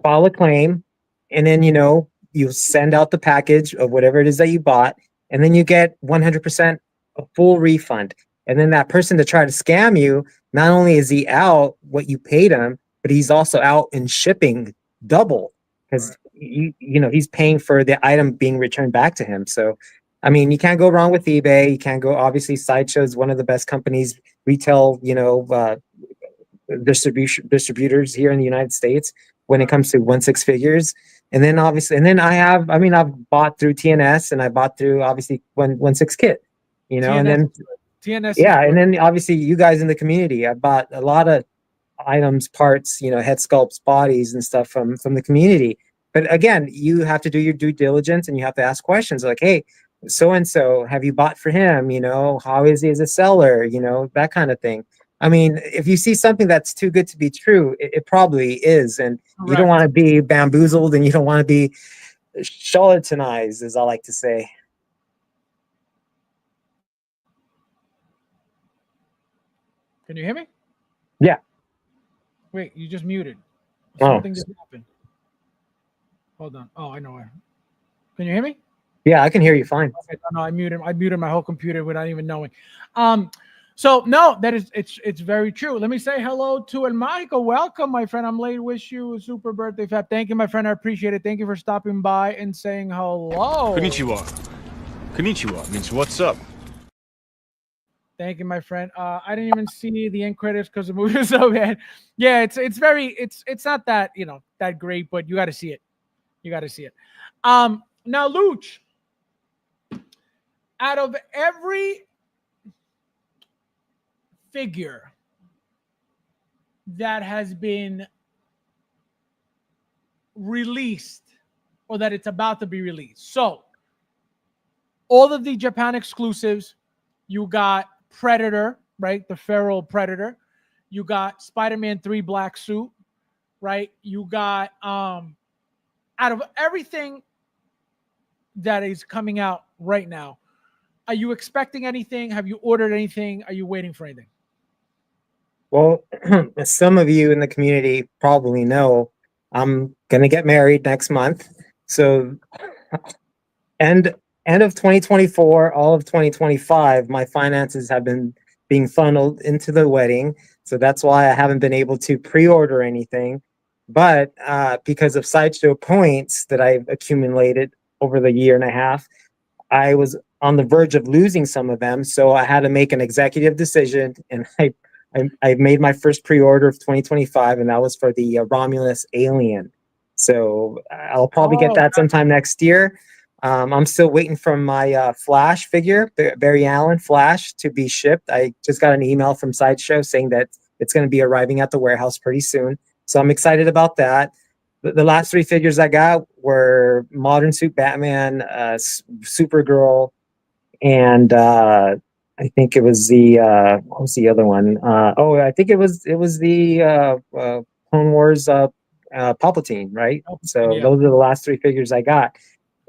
file a claim, and then, you send out the package of whatever it is that you bought, and then you get 100% a full refund. And then that person to try to scam you, not only is he out what you paid him, but he's also out in shipping double, because he's paying for the item being returned back to him. So, I mean, you can't go wrong with eBay. You can't go, obviously, Sideshow is one of the best companies, retail, distributors here in the United States when it comes to 1/6 figures. And then obviously, I've bought through TNS, and I bought through, obviously, 1/6 Kit, TNS, and then TNS. Yeah, and then obviously you guys in the community, I bought a lot of items, parts, head sculpts, bodies, and stuff from the community. But again, you have to do your due diligence, and you have to ask questions like, hey, so and so, have you bought for him? How is he as a seller? That kind of thing. I mean, if you see something that's too good to be true, it probably is, and you don't want to be bamboozled, and you don't want to be charlatanized, as I like to say. Can you hear me? Yeah. Wait, you just muted. Oh. Something just happened. Hold on. Oh, I know where. Can you hear me? Yeah, I can hear you fine. Okay, no, I muted my whole computer without even knowing. So no, that is it's very true. Let me say hello to El Michael. Welcome, my friend. I'm late. Wish you a super birthday, Fab. Thank you, my friend. I appreciate it. Thank you for stopping by and saying hello. Konnichiwa. Konnichiwa means what's up. Thank you, my friend. I didn't even see the end credits because the movie was so bad. Yeah, it's not that that great, but you got to see it. You got to see it. Now, Luch, out of every figure that has been released or that it's about to be released, so all of the Japan exclusives, you got Predator, right? The feral Predator. You got Spider-Man 3 black suit, right? You got out of everything that is coming out right now, are you expecting anything? Have you ordered anything? Are you waiting for anything? Well, as some of you in the community probably know, I'm gonna get married next month. So end end of 2024, all of 2025, my finances have been being funneled into the wedding. So that's why I haven't been able to pre-order anything. But because of Sideshow points that I've accumulated over the year and a half, I was on the verge of losing some of them. So I had to make an executive decision, and I made my first pre-order of 2025, and that was for the Romulus Alien. So I'll probably get that sometime next year. I'm still waiting for my Flash figure, the Barry Allen Flash, to be shipped. I just got an email from Sideshow saying that it's going to be arriving at the warehouse pretty soon. So I'm excited about that. The last three figures I got were Modern Suit Batman, Supergirl, and I think it was the what was the other one? I think it was the Clone Wars Palpatine, right? So Yeah. those are the last three figures I got.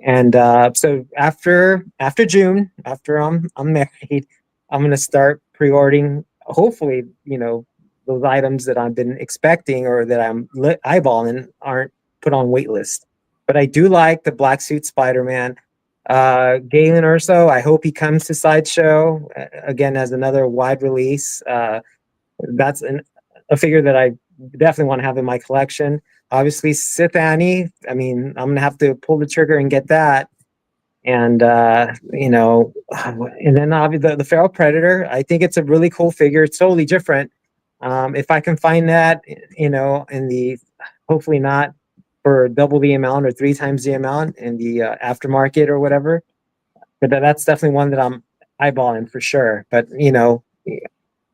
And so after June, after I'm married, I'm gonna start pre-ordering. Hopefully, those items that I've been expecting or that I'm eyeballing aren't put on wait list. But I do like the black suit Spider-Man. Galen Urso, I hope he comes to Sideshow again as another wide release. That's a figure that I definitely want to have in my collection. Obviously, Sith Annie. I mean, I'm gonna have to pull the trigger and get that. And and then obviously the Feral Predator. I think it's a really cool figure. It's totally different. If I can find that, in the hopefully not for double the amount or three times the amount in the aftermarket or whatever. But that's definitely one that I'm eyeballing for sure. But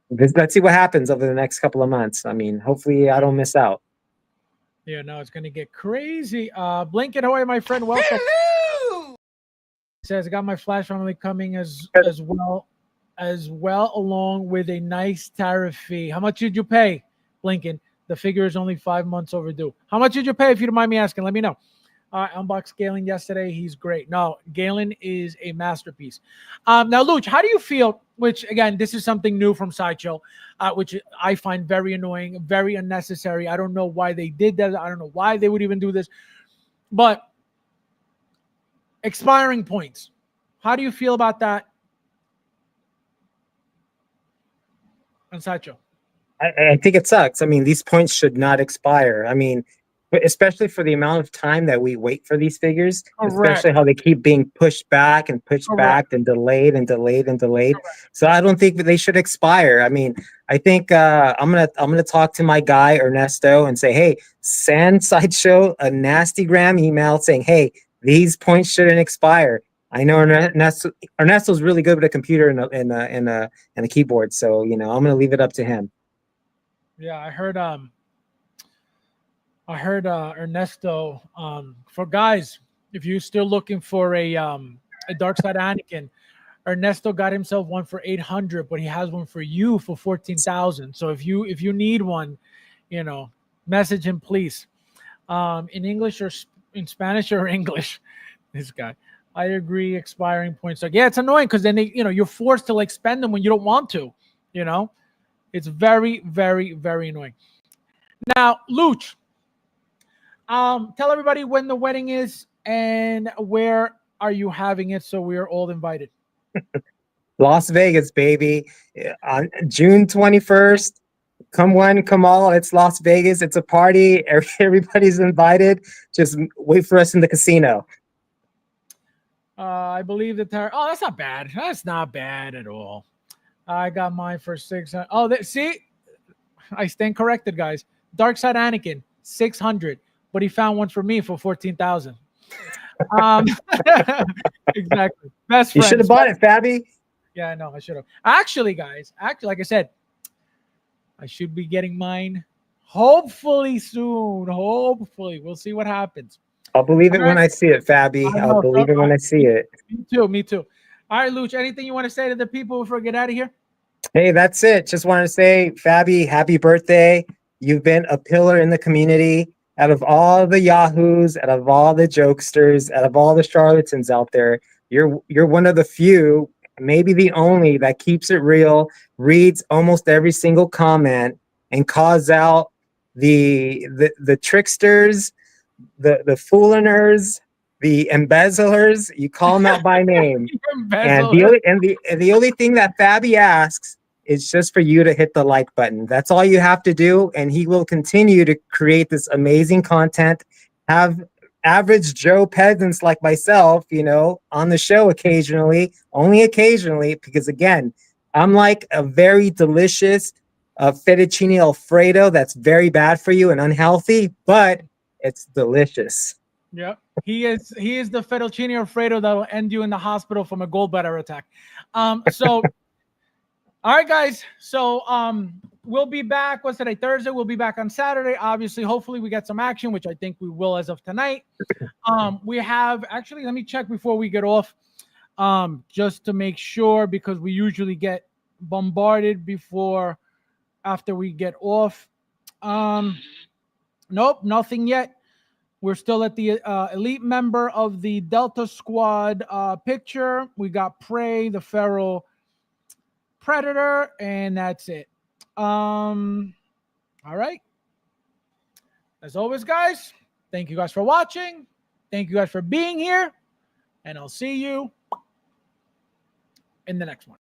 let's see what happens over the next couple of months. I mean, hopefully I don't miss out. Yeah, no, it's gonna get crazy. Blinking away, my friend. Welcome. Says I got my Flash family coming as well, along with a nice tariff fee. How much did you pay, Blinken? The figure is only 5 months overdue. How much did you pay? If you don't mind me asking, let me know. I unboxed Galen yesterday. He's great. No, Galen is a masterpiece. Now, Luch, how do you feel? Which, again, this is something new from Sideshow, which I find very annoying, very unnecessary. I don't know why they did that. I don't know why they would even do this. But expiring points. How do you feel about that on Sideshow? I think it sucks. I mean, these points should not expire. I mean, especially for the amount of time that we wait for these figures, especially how they keep being pushed back and pushed back and delayed and delayed and delayed. So I don't think that they should expire. I mean, I think I'm gonna talk to my guy Ernesto and say, hey, send Sideshow a nasty gram email saying, hey, these points shouldn't expire. I know Ernesto's really good with a computer and a keyboard, so I'm gonna leave it up to him. Yeah, I heard Ernesto, for guys, if you're still looking for a Dark Side Anakin, Ernesto got himself one for 800, but he has one for you for 14,000. So if you need one, message him please. In English or in Spanish or English, this guy. I agree. Expiring points. Like, yeah, it's annoying because then you're forced to spend them when you don't want to. It's very, very, very annoying. Now, Luch, tell everybody when the wedding is and where are you having it so we are all invited. Las Vegas, baby. On June 21st. Come one, come all. It's Las Vegas. It's a party. Everybody's invited. Just wait for us in the casino. I believe that. Oh, that's not bad. That's not bad at all. I got mine for 600. Oh, see, I stand corrected, guys. Dark Side Anakin 600, but he found one for me for 14,000. Exactly. Best friends. You should have bought it, Fabby. Yeah, I know. I should have. Actually, guys. Like I said, I should be getting mine hopefully soon. Hopefully, we'll see what happens. I'll believe it when I see it, Fabby. I'll believe it when I see it. Me too. All right, Luch, anything you want to say to the people before we get out of here? Hey, that's it. Just wanted to say, Fabby, happy birthday. You've been a pillar in the community. Out of all the yahoos, out of all the jokesters, out of all the charlatans out there, you're one of the few, maybe the only, that keeps it real, reads almost every single comment, and calls out the tricksters, the fooliners, the embezzlers. You call them out by name. And the only thing that Fabby asks is just for you to hit the like button. That's all you have to do, and he will continue to create this amazing content, have average Joe peasants like myself, on the show occasionally, only occasionally, because again, I'm like a very delicious fettuccine Alfredo that's very bad for you and unhealthy, but it's delicious. Yeah, he is the fettuccine Alfredo that will end you in the hospital from a gallbladder attack. So, all right, guys. So, we'll be back. What's today? Thursday. We'll be back on Saturday. Obviously, hopefully, we get some action, which I think we will as of tonight. We have actually. Let me check before we get off, just to make sure, because we usually get bombarded after we get off. Nope, nothing yet. We're still at the elite member of the Delta Squad picture. We got Prey, the Feral Predator, and that's it. All right. As always, guys, thank you guys for watching. Thank you guys for being here. And I'll see you in the next one.